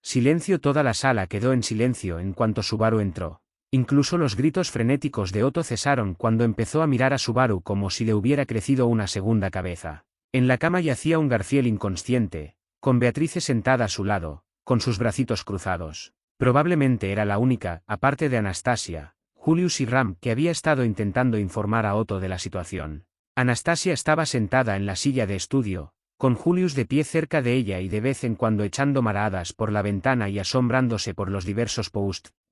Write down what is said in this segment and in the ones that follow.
Silencio. Toda la sala quedó en silencio en cuanto Subaru entró. Incluso los gritos frenéticos de Otto cesaron cuando empezó a mirar a Subaru como si le hubiera crecido una segunda cabeza. En la cama yacía un Garfield inconsciente, con Beatrice sentada a su lado, con sus bracitos cruzados. Probablemente era la única, aparte de Anastasia, Julius y Ram, que había estado intentando informar a Otto de la situación. Anastasia estaba sentada en la silla de estudio, con Julius de pie cerca de ella y de vez en cuando echando miradas por la ventana y asombrándose por los diversos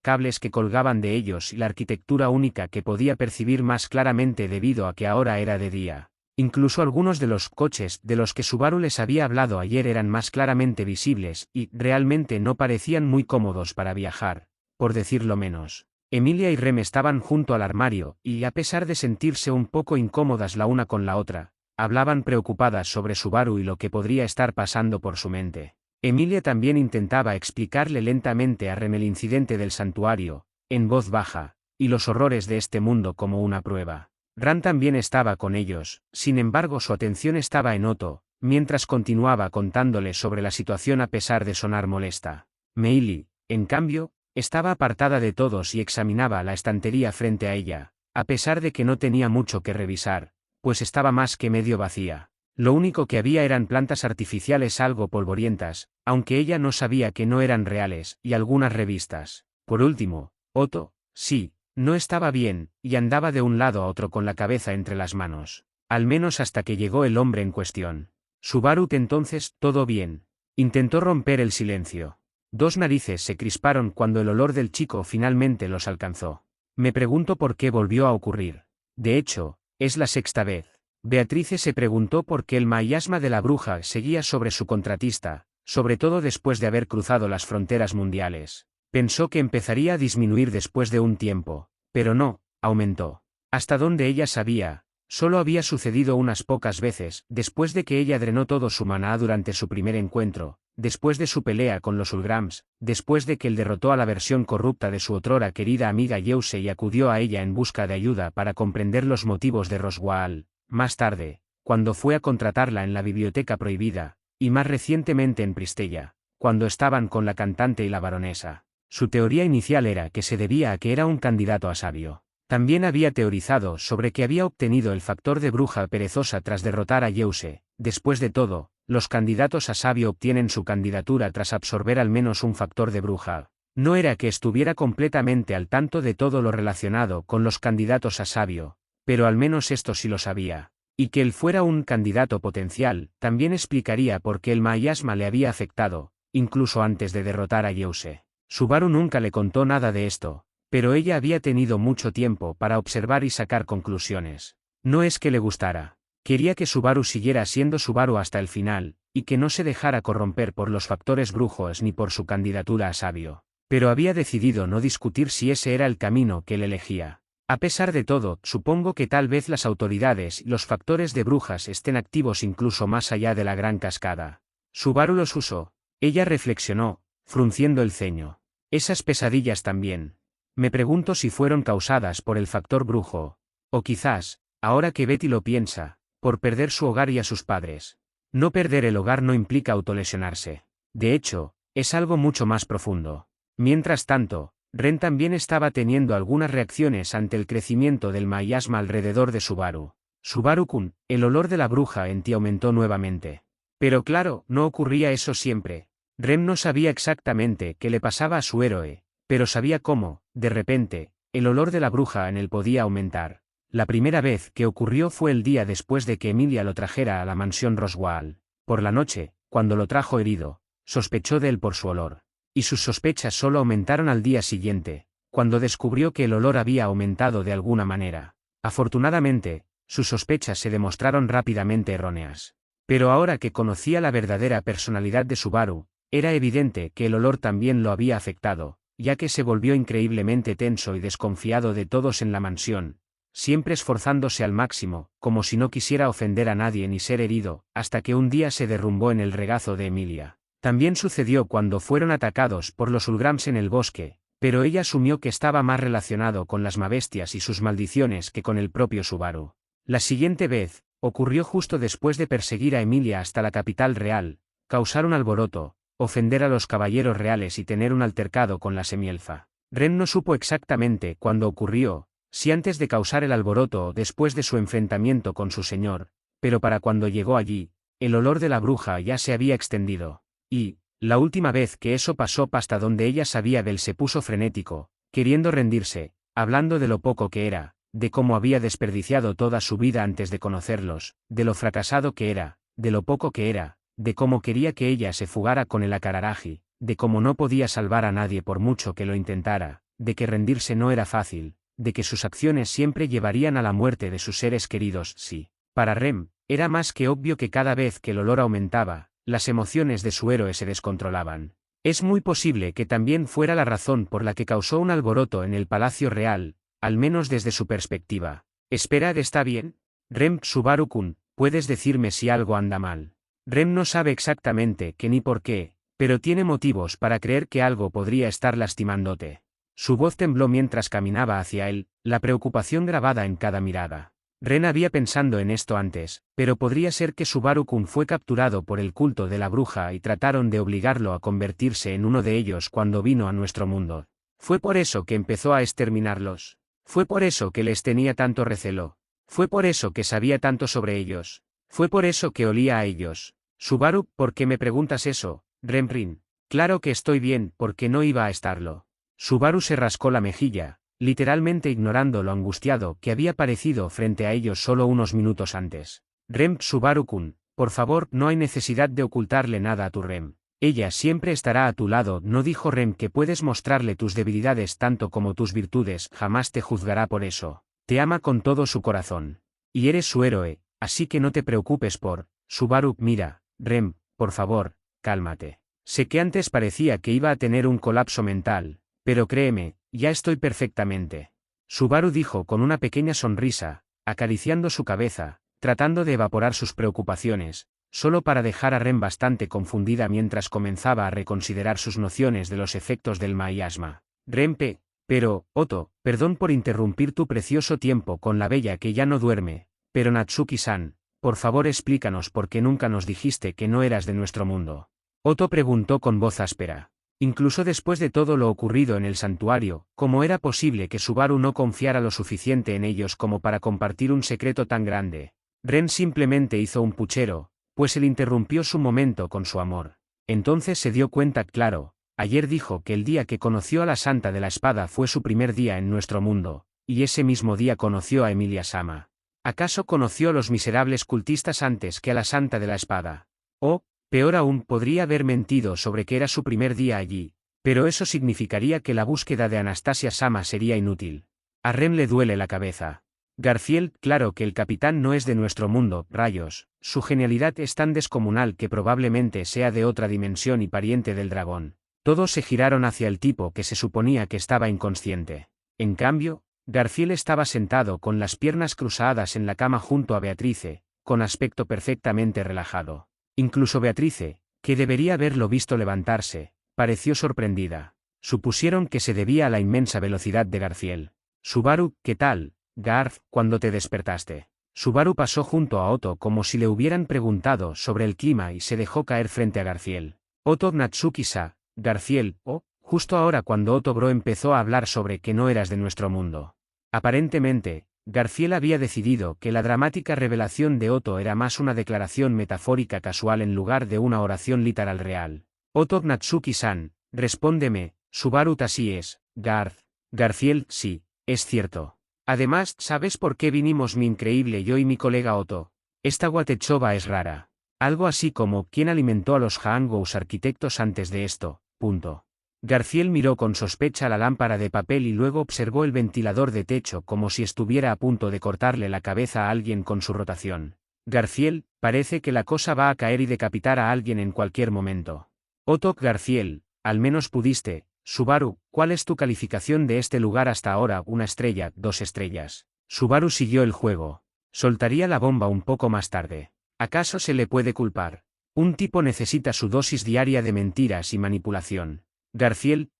cables que colgaban de ellos y la arquitectura única que podía percibir más claramente debido a que ahora era de día. Incluso algunos de los coches de los que Subaru les había hablado ayer eran más claramente visibles y, realmente no parecían muy cómodos para viajar, por decirlo menos. Emilia y Rem estaban junto al armario, y a pesar de sentirse un poco incómodas la una con la otra, hablaban preocupadas sobre Subaru y lo que podría estar pasando por su mente. Emilia también intentaba explicarle lentamente a Rem el incidente del santuario, en voz baja, y los horrores de este mundo como una prueba. Ran también estaba con ellos, sin embargo su atención estaba en Otto, mientras continuaba contándole sobre la situación a pesar de sonar molesta. Meili, en cambio, estaba apartada de todos y examinaba la estantería frente a ella, a pesar de que no tenía mucho que revisar, pues estaba más que medio vacía. Lo único que había eran plantas artificiales algo polvorientas, aunque ella no sabía que no eran reales, y algunas revistas. Por último, Otto, sí, no estaba bien, y andaba de un lado a otro con la cabeza entre las manos. Al menos hasta que llegó el hombre en cuestión. Subaru, entonces, ¿todo bien? Intentó romper el silencio. Dos narices se crisparon cuando el olor del chico finalmente los alcanzó. Me pregunto por qué volvió a ocurrir. De hecho, es la sexta vez. Beatrice se preguntó por qué el miasma de la bruja seguía sobre su contratista, sobre todo después de haber cruzado las fronteras mundiales. Pensó que empezaría a disminuir después de un tiempo, pero no, aumentó. Hasta donde ella sabía, solo había sucedido unas pocas veces, después de que ella drenó todo su maná durante su primer encuentro, después de su pelea con los Ulgrams, después de que él derrotó a la versión corrupta de su otrora querida amiga Yeuse y acudió a ella en busca de ayuda para comprender los motivos de Roswaal. Más tarde, cuando fue a contratarla en la biblioteca prohibida, y más recientemente en Pristella, cuando estaban con la cantante y la baronesa. Su teoría inicial era que se debía a que era un candidato a sabio. También había teorizado sobre que había obtenido el factor de bruja perezosa tras derrotar a Yeuse. Después de todo, los candidatos a sabio obtienen su candidatura tras absorber al menos un factor de bruja. No era que estuviera completamente al tanto de todo lo relacionado con los candidatos a sabio, pero al menos esto sí lo sabía. Y que él fuera un candidato potencial, también explicaría por qué el miasma le había afectado, incluso antes de derrotar a Yeuse. Subaru nunca le contó nada de esto, pero ella había tenido mucho tiempo para observar y sacar conclusiones. No es que le gustara. Quería que Subaru siguiera siendo Subaru hasta el final, y que no se dejara corromper por los factores brujos ni por su candidatura a sabio. Pero había decidido no discutir si ese era el camino que él elegía. A pesar de todo, supongo que tal vez las autoridades y los factores de brujas estén activos incluso más allá de la gran cascada. Subaru los usó. Ella reflexionó, frunciendo el ceño. Esas pesadillas también. Me pregunto si fueron causadas por el factor brujo. O quizás, ahora que Betty lo piensa, por perder su hogar y a sus padres. No perder el hogar no implica autolesionarse. De hecho, es algo mucho más profundo. Mientras tanto, Ren también estaba teniendo algunas reacciones ante el crecimiento del miasma alrededor de Subaru. Subaru-kun, el olor de la bruja en ti aumentó nuevamente. Pero claro, no ocurría eso siempre. Rem no sabía exactamente qué le pasaba a su héroe, pero sabía cómo, de repente, el olor de la bruja en él podía aumentar. La primera vez que ocurrió fue el día después de que Emilia lo trajera a la mansión Roswaal. Por la noche, cuando lo trajo herido, sospechó de él por su olor. Y sus sospechas solo aumentaron al día siguiente, cuando descubrió que el olor había aumentado de alguna manera. Afortunadamente, sus sospechas se demostraron rápidamente erróneas. Pero ahora que conocía la verdadera personalidad de Subaru, era evidente que el olor también lo había afectado, ya que se volvió increíblemente tenso y desconfiado de todos en la mansión, siempre esforzándose al máximo, como si no quisiera ofender a nadie ni ser herido, hasta que un día se derrumbó en el regazo de Emilia. También sucedió cuando fueron atacados por los Ulgrams en el bosque, pero ella asumió que estaba más relacionado con las mabestias y sus maldiciones que con el propio Subaru. La siguiente vez, ocurrió justo después de perseguir a Emilia hasta la capital real, causar un alboroto, ofender a los caballeros reales y tener un altercado con la semielfa. Ren no supo exactamente cuándo ocurrió, si antes de causar el alboroto o después de su enfrentamiento con su señor, pero para cuando llegó allí, el olor de la bruja ya se había extendido. Y, la última vez que eso pasó hasta donde ella sabía de él se puso frenético, queriendo rendirse, hablando de lo poco que era, de cómo había desperdiciado toda su vida antes de conocerlos, de lo fracasado que era, de lo poco que era, de cómo quería que ella se fugara con el Akararaji, de cómo no podía salvar a nadie por mucho que lo intentara, de que rendirse no era fácil, de que sus acciones siempre llevarían a la muerte de sus seres queridos. Sí. Para Rem, era más que obvio que cada vez que el olor aumentaba, las emociones de su héroe se descontrolaban. Es muy posible que también fuera la razón por la que causó un alboroto en el Palacio Real, al menos desde su perspectiva. Esperad, ¿está bien? Rem, Subaru-kun, ¿puedes decirme si algo anda mal? Rem no sabe exactamente qué ni por qué, pero tiene motivos para creer que algo podría estar lastimándote. Su voz tembló mientras caminaba hacia él, la preocupación grabada en cada mirada. Ren había pensado en esto antes, pero podría ser que Subaru-kun fue capturado por el culto de la bruja y trataron de obligarlo a convertirse en uno de ellos cuando vino a nuestro mundo. Fue por eso que empezó a exterminarlos. Fue por eso que les tenía tanto recelo. Fue por eso que sabía tanto sobre ellos. Fue por eso que olía a ellos. Subaru, ¿por qué me preguntas eso, Renrin? Claro que estoy bien, porque no iba a estarlo. Subaru se rascó la mejilla, literalmente ignorando lo angustiado que había parecido frente a ellos solo unos minutos antes. Rem, Subaru-kun, por favor, no hay necesidad de ocultarle nada a tu Rem. Ella siempre estará a tu lado, no dijo Rem que puedes mostrarle tus debilidades tanto como tus virtudes, jamás te juzgará por eso. Te ama con todo su corazón. Y eres su héroe, así que no te preocupes por... Subaru, mira, Rem, por favor, cálmate. Sé que antes parecía que iba a tener un colapso mental, pero créeme, ya estoy perfectamente. Subaru dijo con una pequeña sonrisa, acariciando su cabeza, tratando de evaporar sus preocupaciones, solo para dejar a Ren bastante confundida mientras comenzaba a reconsiderar sus nociones de los efectos del miasma. Renpe, pero, Otto, perdón por interrumpir tu precioso tiempo con la bella que ya no duerme, pero Natsuki-san, por favor explícanos por qué nunca nos dijiste que no eras de nuestro mundo. Otto preguntó con voz áspera. Incluso después de todo lo ocurrido en el santuario, ¿cómo era posible que Subaru no confiara lo suficiente en ellos como para compartir un secreto tan grande? Ren simplemente hizo un puchero, pues él interrumpió su momento con su amor. Entonces se dio cuenta, claro, ayer dijo que el día que conoció a la Santa de la Espada fue su primer día en nuestro mundo, y ese mismo día conoció a Emilia Sama. ¿Acaso conoció a los miserables cultistas antes que a la Santa de la Espada? Oh, peor aún, podría haber mentido sobre que era su primer día allí, pero eso significaría que la búsqueda de Anastasia Sama sería inútil. A Ren le duele la cabeza. Garfield, claro que el capitán no es de nuestro mundo, rayos, su genialidad es tan descomunal que probablemente sea de otra dimensión y pariente del dragón. Todos se giraron hacia el tipo que se suponía que estaba inconsciente. En cambio, Garfield estaba sentado con las piernas cruzadas en la cama junto a Beatrice, con aspecto perfectamente relajado. Incluso Beatrice, que debería haberlo visto levantarse, pareció sorprendida. Supusieron que se debía a la inmensa velocidad de Garfield. Subaru, ¿qué tal, Garf, cuando te despertaste? Subaru pasó junto a Otto como si le hubieran preguntado sobre el clima y se dejó caer frente a Garfield. Otto Natsuki-sa, Garfield, justo ahora cuando Otto Bro empezó a hablar sobre que no eras de nuestro mundo. Aparentemente, Garfield había decidido que la dramática revelación de Otto era más una declaración metafórica casual en lugar de una oración literal real. Otto Natsuki-san, respóndeme, Subaru así es, Garfield, sí, es cierto. Además, ¿sabes por qué vinimos mi increíble yo y mi colega Otto? Esta Watechova es rara. Algo así como, ¿quién alimentó a los Haangous arquitectos antes de esto? Punto. Garfield miró con sospecha la lámpara de papel y luego observó el ventilador de techo como si estuviera a punto de cortarle la cabeza a alguien con su rotación. Garfield, parece que la cosa va a caer y decapitar a alguien en cualquier momento. Otto Garfield, al menos pudiste. Subaru, ¿cuál es tu calificación de este lugar hasta ahora? 1 estrella, 2 estrellas. Subaru siguió el juego. Soltaría la bomba un poco más tarde. ¿Acaso se le puede culpar? Un tipo necesita su dosis diaria de mentiras y manipulación. Garfield,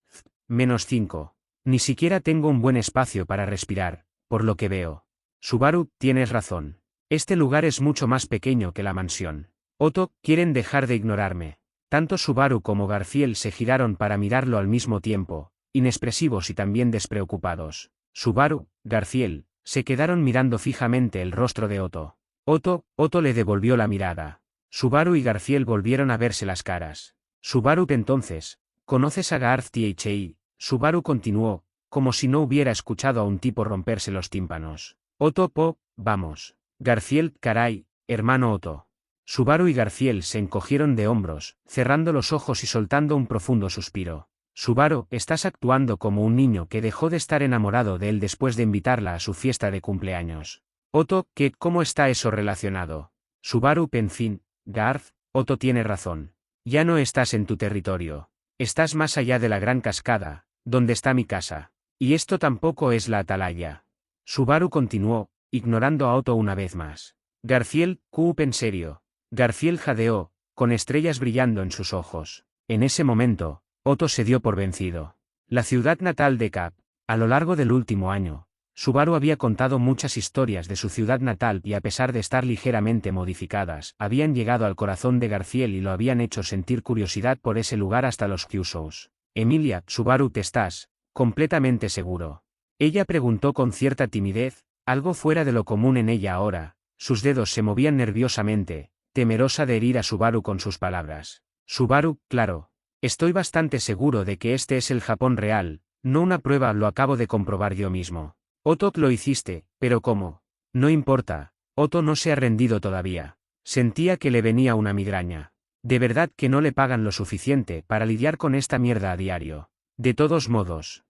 -5. Ni siquiera tengo un buen espacio para respirar, por lo que veo. Subaru, tienes razón. Este lugar es mucho más pequeño que la mansión. Otto, quieren dejar de ignorarme. Tanto Subaru como Garfield se giraron para mirarlo al mismo tiempo, inexpresivos y también despreocupados. Subaru, Garfield, se quedaron mirando fijamente el rostro de Otto. Otto le devolvió la mirada. Subaru y Garfield volvieron a verse las caras. Subaru entonces, ¿conoces a Garth T.H.I.? Subaru continuó, como si no hubiera escuchado a un tipo romperse los tímpanos. Otto, vamos. Garfield, caray, hermano Otto. Subaru y Garfield se encogieron de hombros, cerrando los ojos y soltando un profundo suspiro. Subaru, estás actuando como un niño que dejó de estar enamorado de él después de invitarla a su fiesta de cumpleaños. Otto, ¿cómo está eso relacionado? Subaru, en fin, Garth, Otto tiene razón. Ya no estás en tu territorio. Estás más allá de la gran cascada, donde está mi casa. Y esto tampoco es la atalaya. Subaru continuó, ignorando a Otto una vez más. Garfield, en serio. Garfield jadeó, con estrellas brillando en sus ojos. En ese momento, Otto se dio por vencido. La ciudad natal de Cap. A lo largo del último año, Subaru había contado muchas historias de su ciudad natal y a pesar de estar ligeramente modificadas, habían llegado al corazón de Garfield y lo habían hecho sentir curiosidad por ese lugar hasta los Kyusous. Emilia, Subaru, ¿te estás completamente seguro? Ella preguntó con cierta timidez, algo fuera de lo común en ella ahora. Sus dedos se movían nerviosamente, temerosa de herir a Subaru con sus palabras. Subaru, claro. Estoy bastante seguro de que este es el Japón real, no una prueba, lo acabo de comprobar yo mismo. Otto, lo hiciste, pero ¿cómo? No importa, Otto no se ha rendido todavía. Sentía que le venía una migraña. De verdad que no le pagan lo suficiente para lidiar con esta mierda a diario. De todos modos.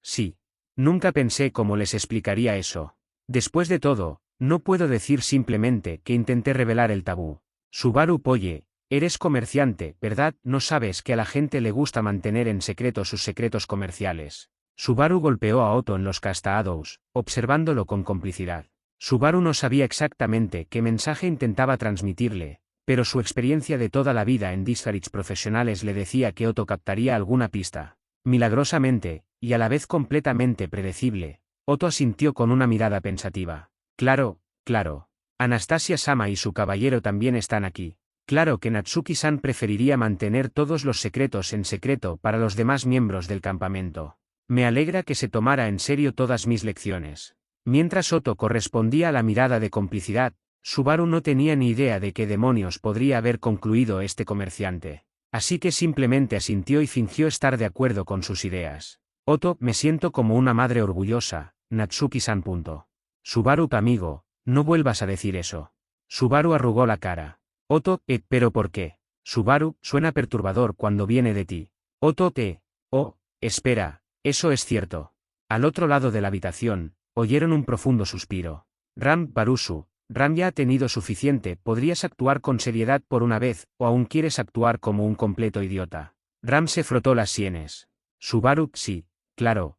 Sí. Nunca pensé cómo les explicaría eso. Después de todo, no puedo decir simplemente que intenté revelar el tabú. Subaru, oye, eres comerciante, ¿verdad? No sabes que a la gente le gusta mantener en secreto sus secretos comerciales. Subaru golpeó a Otto en los castados, observándolo con complicidad. Subaru no sabía exactamente qué mensaje intentaba transmitirle, pero su experiencia de toda la vida en discards profesionales le decía que Otto captaría alguna pista. Milagrosamente, y a la vez completamente predecible, Otto asintió con una mirada pensativa. Claro. Anastasia-sama y su caballero también están aquí. Claro que Natsuki-san preferiría mantener todos los secretos en secreto para los demás miembros del campamento. Me alegra que se tomara en serio todas mis lecciones. Mientras Otto correspondía a la mirada de complicidad, Subaru no tenía ni idea de qué demonios podría haber concluido este comerciante. Así que simplemente asintió y fingió estar de acuerdo con sus ideas. Otto, me siento como una madre orgullosa, Natsuki-san. Subaru, amigo, no vuelvas a decir eso. Subaru arrugó la cara. Otto, ¿pero por qué? Subaru, suena perturbador cuando viene de ti. Otto, espera, eso es cierto. Al otro lado de la habitación, oyeron un profundo suspiro. Barusu, Ram ya ha tenido suficiente, podrías actuar con seriedad por una vez, o aún quieres actuar como un completo idiota. Ram se frotó las sienes. Subaru, sí, claro,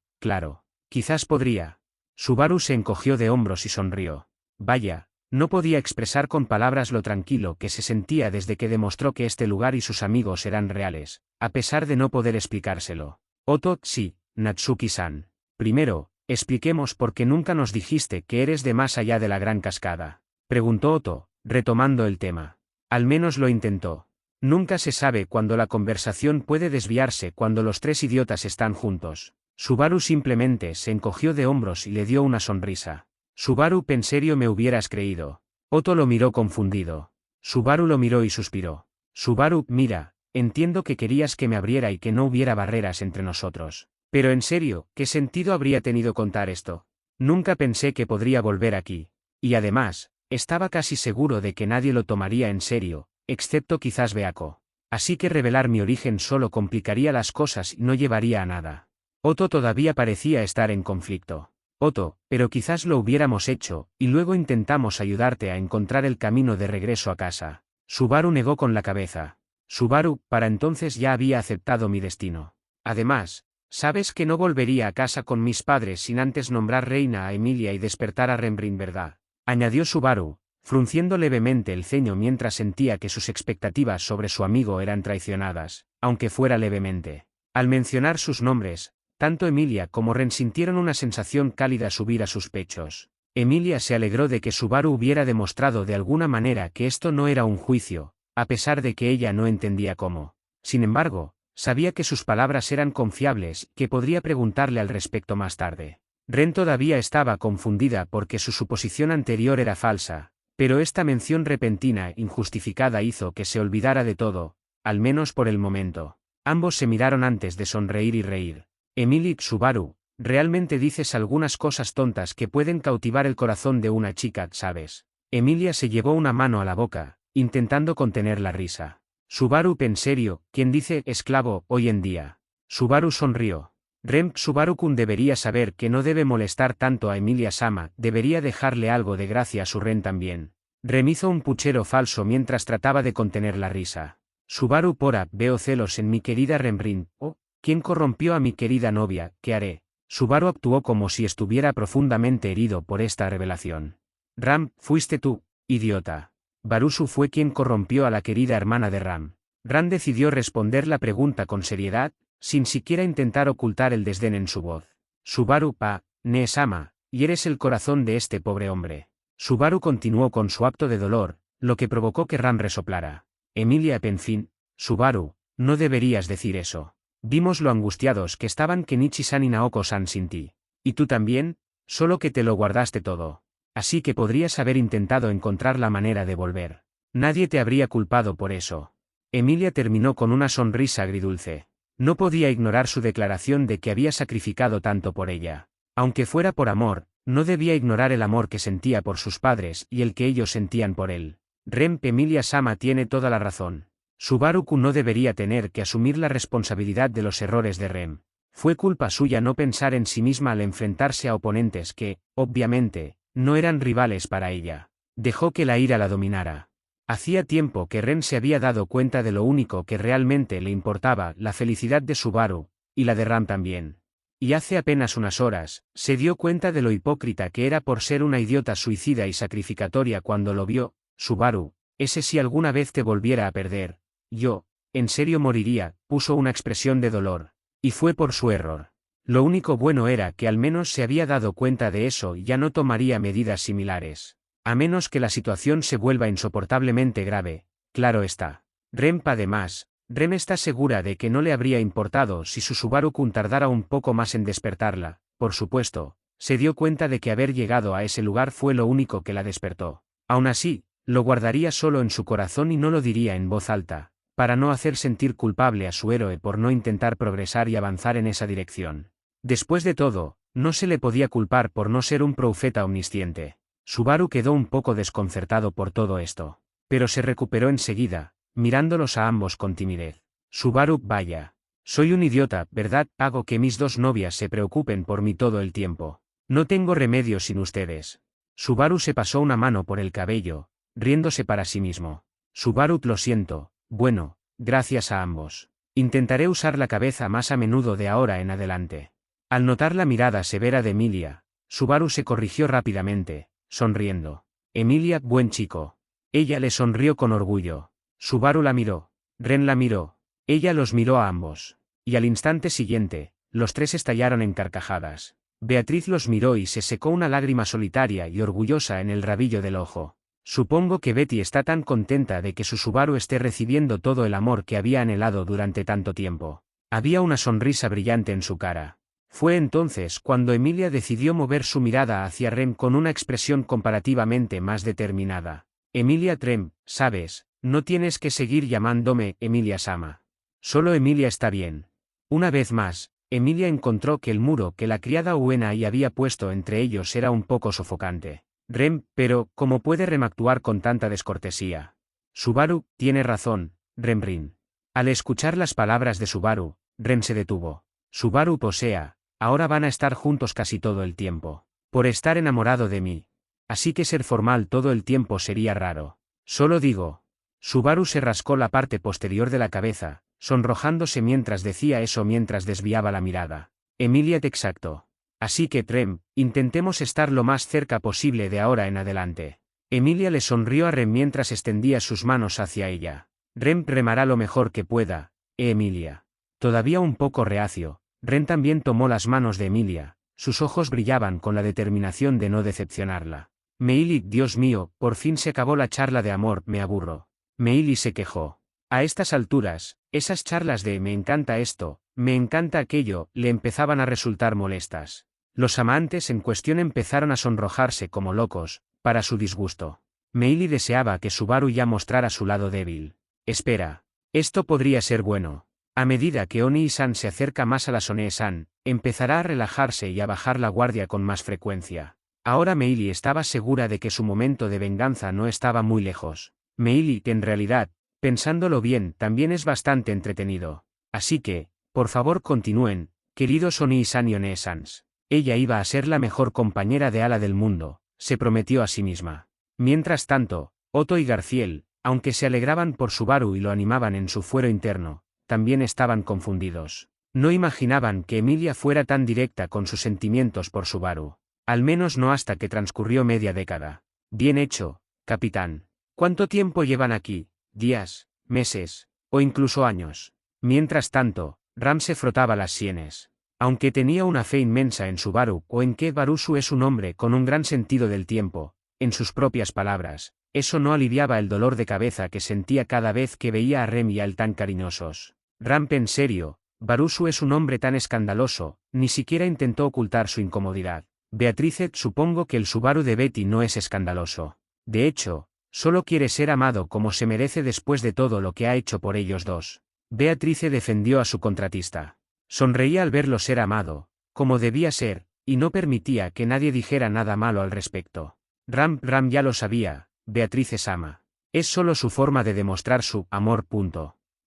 quizás podría. Subaru se encogió de hombros y sonrió. Vaya, no podía expresar con palabras lo tranquilo que se sentía desde que demostró que este lugar y sus amigos eran reales, a pesar de no poder explicárselo. Otto, sí, Natsuki-san. Primero, expliquemos por qué nunca nos dijiste que eres de más allá de la gran cascada. Preguntó Otto, retomando el tema. Al menos lo intentó. Nunca se sabe cuándo la conversación puede desviarse cuando los tres idiotas están juntos. Subaru simplemente se encogió de hombros y le dio una sonrisa. Subaru, ¿en serio me hubieras creído? Otto lo miró confundido. Subaru lo miró y suspiró. Subaru, mira, entiendo que querías que me abriera y que no hubiera barreras entre nosotros. Pero en serio, ¿qué sentido habría tenido contar esto? Nunca pensé que podría volver aquí. Y además, estaba casi seguro de que nadie lo tomaría en serio, excepto quizás Beako. Así que revelar mi origen solo complicaría las cosas y no llevaría a nada. Otto todavía parecía estar en conflicto. Otto, pero quizás lo hubiéramos hecho, y luego intentamos ayudarte a encontrar el camino de regreso a casa. Subaru negó con la cabeza. Subaru, para entonces ya había aceptado mi destino. Además, sabes que no volvería a casa con mis padres sin antes nombrar reina a Emilia y despertar a Rembrandt, ¿verdad? Añadió Subaru, frunciendo levemente el ceño mientras sentía que sus expectativas sobre su amigo eran traicionadas, aunque fuera levemente. Al mencionar sus nombres, tanto Emilia como Ren sintieron una sensación cálida subir a sus pechos. Emilia se alegró de que Subaru hubiera demostrado de alguna manera que esto no era un juicio, a pesar de que ella no entendía cómo. Sin embargo, sabía que sus palabras eran confiables, que podría preguntarle al respecto más tarde. Ren todavía estaba confundida porque su suposición anterior era falsa, pero esta mención repentina e injustificada hizo que se olvidara de todo, al menos por el momento. Ambos se miraron antes de sonreír y reír. Emilia, Subaru, realmente dices algunas cosas tontas que pueden cautivar el corazón de una chica, ¿sabes? Emilia se llevó una mano a la boca, intentando contener la risa. Subaru, en serio, ¿quién dice esclavo hoy en día? Subaru sonrió. Ren, Subaru-kun debería saber que no debe molestar tanto a Emilia-sama, debería dejarle algo de gracia a su Ren también. Ren hizo un puchero falso mientras trataba de contener la risa. Subaru, pora, veo celos en mi querida Renbrin. Oh, ¿quién corrompió a mi querida novia? ¿Qué haré? Subaru actuó como si estuviera profundamente herido por esta revelación. Ram, fuiste tú, idiota. Barusu fue quien corrompió a la querida hermana de Ram. Ram decidió responder la pregunta con seriedad, sin siquiera intentar ocultar el desdén en su voz. Subaru, Ne-sama, y eres el corazón de este pobre hombre. Subaru continuó con su acto de dolor, lo que provocó que Ram resoplara. Emilia, en fin, Subaru, no deberías decir eso. Vimos lo angustiados que estaban Kenichi-san y Naoko-san sin ti. Y tú también, solo que te lo guardaste todo. Así que podrías haber intentado encontrar la manera de volver. Nadie te habría culpado por eso. Emilia terminó con una sonrisa agridulce. No podía ignorar su declaración de que había sacrificado tanto por ella. Aunque fuera por amor, no debía ignorar el amor que sentía por sus padres y el que ellos sentían por él. Emilia-sama tiene toda la razón. Subaru-kun no debería tener que asumir la responsabilidad de los errores de Rem. Fue culpa suya no pensar en sí misma al enfrentarse a oponentes que, obviamente, no eran rivales para ella. Dejó que la ira la dominara. Hacía tiempo que Ren se había dado cuenta de lo único que realmente le importaba, la felicidad de Subaru, y la de Ram también. Y hace apenas unas horas, se dio cuenta de lo hipócrita que era por ser una idiota suicida y sacrificatoria cuando lo vio. Subaru, ese si alguna vez te volviera a perder, yo, en serio moriría, puso una expresión de dolor. Y fue por su error. Lo único bueno era que al menos se había dado cuenta de eso y ya no tomaría medidas similares. A menos que la situación se vuelva insoportablemente grave, claro está. Rem además, Rem está segura de que no le habría importado si su Subaru-kun tardara un poco más en despertarla, por supuesto, se dio cuenta de que haber llegado a ese lugar fue lo único que la despertó. Aún así, lo guardaría solo en su corazón y no lo diría en voz alta, para no hacer sentir culpable a su héroe por no intentar progresar y avanzar en esa dirección. Después de todo, no se le podía culpar por no ser un profeta omnisciente. Subaru quedó un poco desconcertado por todo esto, pero se recuperó enseguida, mirándolos a ambos con timidez. Subaru, vaya. Soy un idiota, ¿verdad? Hago que mis dos novias se preocupen por mí todo el tiempo. No tengo remedio sin ustedes. Subaru se pasó una mano por el cabello, riéndose para sí mismo. Subaru, lo siento, bueno, gracias a ambos. Intentaré usar la cabeza más a menudo de ahora en adelante. Al notar la mirada severa de Emilia, Subaru se corrigió rápidamente, sonriendo. Emilia, buen chico. Ella le sonrió con orgullo. Subaru la miró. Ren la miró. Ella los miró a ambos. Y al instante siguiente, los tres estallaron en carcajadas. Beatriz los miró y se secó una lágrima solitaria y orgullosa en el rabillo del ojo. Supongo que Betty está tan contenta de que su Subaru esté recibiendo todo el amor que había anhelado durante tanto tiempo. Había una sonrisa brillante en su cara. Fue entonces cuando Emilia decidió mover su mirada hacia Rem con una expresión comparativamente más determinada. Emilia, Rem, sabes, no tienes que seguir llamándome Emilia-sama. Solo Emilia está bien. Una vez más, Emilia encontró que el muro que la criada Uena y había puesto entre ellos era un poco sofocante. Rem, pero, ¿cómo puede Rem actuar con tanta descortesía? Subaru, tiene razón, Remrin. Al escuchar las palabras de Subaru, Rem se detuvo. Subaru, o sea, ahora van a estar juntos casi todo el tiempo. Por estar enamorado de mí. Así que ser formal todo el tiempo sería raro. Solo digo. Subaru se rascó la parte posterior de la cabeza, sonrojándose mientras decía eso mientras desviaba la mirada. Emilia, exacto. Así que, Rem, intentemos estar lo más cerca posible de ahora en adelante. Emilia le sonrió a Rem mientras extendía sus manos hacia ella. Rem remará lo mejor que pueda, Emilia. Todavía un poco reacio, Rem también tomó las manos de Emilia, sus ojos brillaban con la determinación de no decepcionarla. Meili, Dios mío, por fin se acabó la charla de amor, me aburro. Meili se quejó. A estas alturas, esas charlas de me encanta esto, me encanta aquello, le empezaban a resultar molestas. Los amantes en cuestión empezaron a sonrojarse como locos, para su disgusto. Meili deseaba que Subaru ya mostrara su lado débil. Espera. Esto podría ser bueno. A medida que Oni-san se acerca más a la Sonee-san, empezará a relajarse y a bajar la guardia con más frecuencia. Ahora Meili estaba segura de que su momento de venganza no estaba muy lejos. Meili, que en realidad, pensándolo bien, también es bastante entretenido. Así que, por favor continúen, queridos Oni-san y One-sans. Ella iba a ser la mejor compañera de ala del mundo, se prometió a sí misma. Mientras tanto, Otto y Garciel, aunque se alegraban por Subaru y lo animaban en su fuero interno, también estaban confundidos. No imaginaban que Emilia fuera tan directa con sus sentimientos por Subaru. Al menos no hasta que transcurrió media década. Bien hecho, capitán. ¿Cuánto tiempo llevan aquí? ¿Días, meses, o incluso años? Mientras tanto, Ram se frotaba las sienes. Aunque tenía una fe inmensa en Subaru o en que Barusu es un hombre con un gran sentido del tiempo, en sus propias palabras, eso no aliviaba el dolor de cabeza que sentía cada vez que veía a Rem y Al tan cariñosos. Ramp, en serio, Barusu es un hombre tan escandaloso, ni siquiera intentó ocultar su incomodidad. Beatrice, supongo que el Subaru de Betty no es escandaloso. De hecho, solo quiere ser amado como se merece después de todo lo que ha hecho por ellos dos. Beatrice defendió a su contratista. Sonreía al verlo ser amado, como debía ser, y no permitía que nadie dijera nada malo al respecto. Ram ya lo sabía, Beatrice ama. Es solo su forma de demostrar su amor.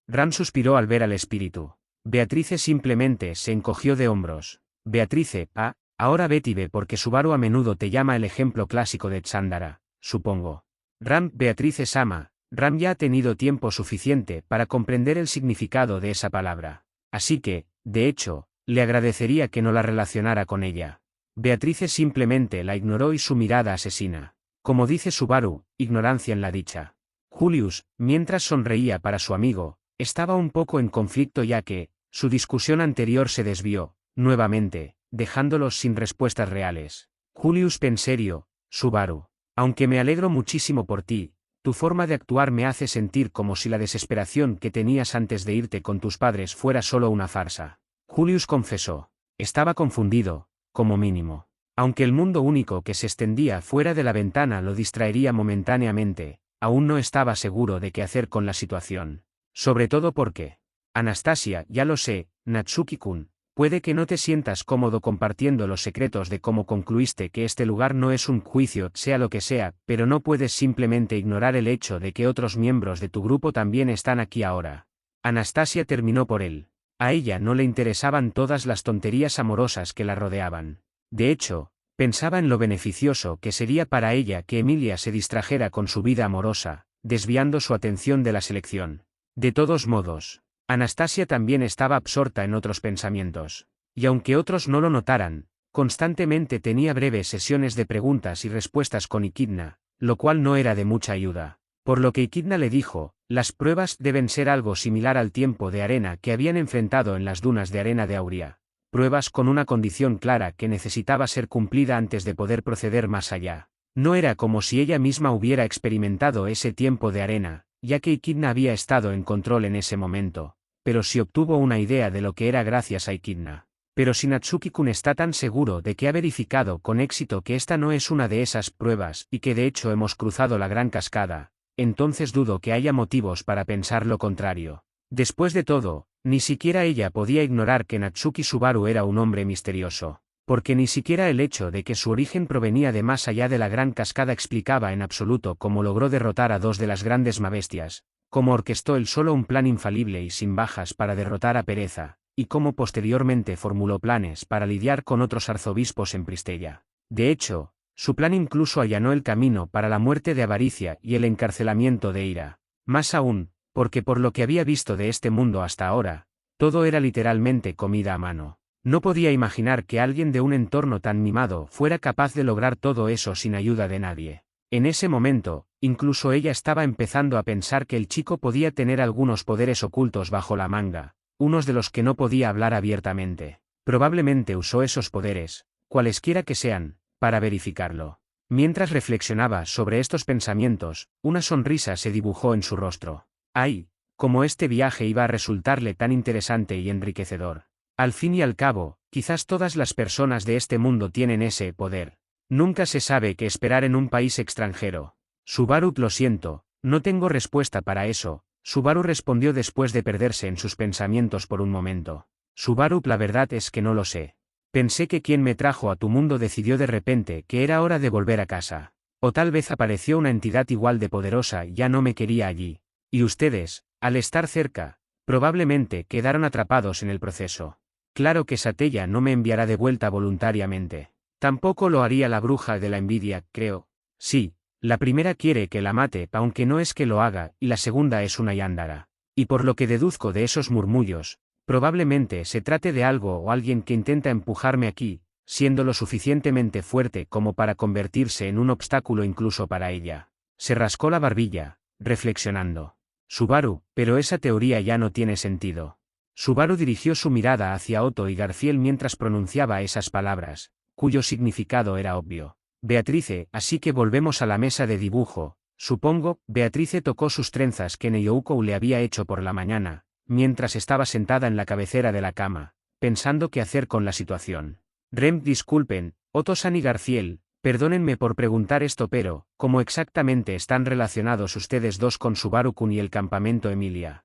Ram suspiró al ver al espíritu. Beatrice simplemente se encogió de hombros. Beatrice, ahora Betty ve porque Subaru a menudo te llama el ejemplo clásico de Chandara, supongo. Beatrice ama. Ram ya ha tenido tiempo suficiente para comprender el significado de esa palabra. Así que, de hecho, le agradecería que no la relacionara con ella. Beatrice simplemente la ignoró y su mirada asesina. Como dice Subaru, ignorancia en la dicha. Julius, mientras sonreía para su amigo, estaba un poco en conflicto ya que, su discusión anterior se desvió, nuevamente, dejándolos sin respuestas reales. Julius, en serio, Subaru. Aunque me alegro muchísimo por ti, tu forma de actuar me hace sentir como si la desesperación que tenías antes de irte con tus padres fuera solo una farsa. Julius confesó. Estaba confundido, como mínimo. Aunque el mundo único que se extendía fuera de la ventana lo distraería momentáneamente, aún no estaba seguro de qué hacer con la situación. Sobre todo porque, Anastasia, ya lo sé, Natsuki-kun, puede que no te sientas cómodo compartiendo los secretos de cómo concluiste que este lugar no es un juicio, sea lo que sea, pero no puedes simplemente ignorar el hecho de que otros miembros de tu grupo también están aquí ahora. Anastasia terminó por él. A ella no le interesaban todas las tonterías amorosas que la rodeaban. De hecho, pensaba en lo beneficioso que sería para ella que Emilia se distrajera con su vida amorosa, desviando su atención de la selección. De todos modos, Anastasia también estaba absorta en otros pensamientos. Y aunque otros no lo notaran, constantemente tenía breves sesiones de preguntas y respuestas con Ikidna, lo cual no era de mucha ayuda. Por lo que Ikidna le dijo, las pruebas deben ser algo similar al tiempo de arena que habían enfrentado en las dunas de arena de Auria. Pruebas con una condición clara que necesitaba ser cumplida antes de poder proceder más allá. No era como si ella misma hubiera experimentado ese tiempo de arena, ya que Ikidna había estado en control en ese momento, pero sí obtuvo una idea de lo que era gracias a Ikidna. Pero si Natsuki-kun está tan seguro de que ha verificado con éxito que esta no es una de esas pruebas y que de hecho hemos cruzado la gran cascada, entonces dudo que haya motivos para pensar lo contrario. Después de todo, ni siquiera ella podía ignorar que Natsuki Subaru era un hombre misterioso, porque ni siquiera el hecho de que su origen provenía de más allá de la gran cascada explicaba en absoluto cómo logró derrotar a dos de las grandes mabestias, cómo orquestó él solo un plan infalible y sin bajas para derrotar a Pereza, y cómo posteriormente formuló planes para lidiar con otros arzobispos en Pristella. De hecho, su plan incluso allanó el camino para la muerte de Avaricia y el encarcelamiento de Ira. Más aún, porque por lo que había visto de este mundo hasta ahora, todo era literalmente comida a mano. No podía imaginar que alguien de un entorno tan mimado fuera capaz de lograr todo eso sin ayuda de nadie. En ese momento, incluso ella estaba empezando a pensar que el chico podía tener algunos poderes ocultos bajo la manga, unos de los que no podía hablar abiertamente. Probablemente usó esos poderes, cualesquiera que sean, para verificarlo. Mientras reflexionaba sobre estos pensamientos, una sonrisa se dibujó en su rostro. ¡Ay! Cómo este viaje iba a resultarle tan interesante y enriquecedor. Al fin y al cabo, quizás todas las personas de este mundo tienen ese poder. Nunca se sabe qué esperar en un país extranjero. Subaru, lo siento, no tengo respuesta para eso, Subaru respondió después de perderse en sus pensamientos por un momento. Subaru, la verdad es que no lo sé. Pensé que quien me trajo a tu mundo decidió de repente que era hora de volver a casa. O tal vez apareció una entidad igual de poderosa y ya no me quería allí. Y ustedes, al estar cerca, probablemente quedaron atrapados en el proceso. Claro que Satella no me enviará de vuelta voluntariamente. Tampoco lo haría la bruja de la envidia, creo. Sí, la primera quiere que la mate, aunque no es que lo haga, y la segunda es una yándara. Y por lo que deduzco de esos murmullos, probablemente se trate de algo o alguien que intenta empujarme aquí, siendo lo suficientemente fuerte como para convertirse en un obstáculo incluso para ella. Se rascó la barbilla, reflexionando. Subaru, pero esa teoría ya no tiene sentido. Subaru dirigió su mirada hacia Otto y Garfiel mientras pronunciaba esas palabras, cuyo significado era obvio. Beatrice, así que volvemos a la mesa de dibujo, supongo. Beatrice tocó sus trenzas que Neyouko le había hecho por la mañana, mientras estaba sentada en la cabecera de la cama, pensando qué hacer con la situación. Disculpen, Otto-san y Garfiel, perdónenme por preguntar esto, pero, ¿cómo exactamente están relacionados ustedes dos con Subaru-kun y el campamento Emilia?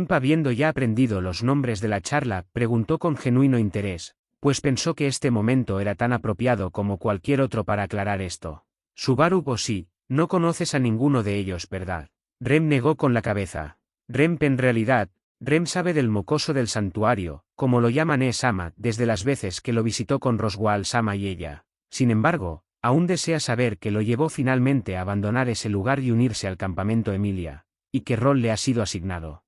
Habiendo ya aprendido los nombres de la charla, preguntó con genuino interés, pues pensó que este momento era tan apropiado como cualquier otro para aclarar esto. Subaru, o sí, no conoces a ninguno de ellos, ¿verdad? Negó con la cabeza. En realidad, sabe del mocoso del santuario, como lo llama Sama, desde las veces que lo visitó con Roswaal-sama y ella. Sin embargo, aún desea saber que lo llevó finalmente a abandonar ese lugar y unirse al campamento Emilia, y qué rol le ha sido asignado.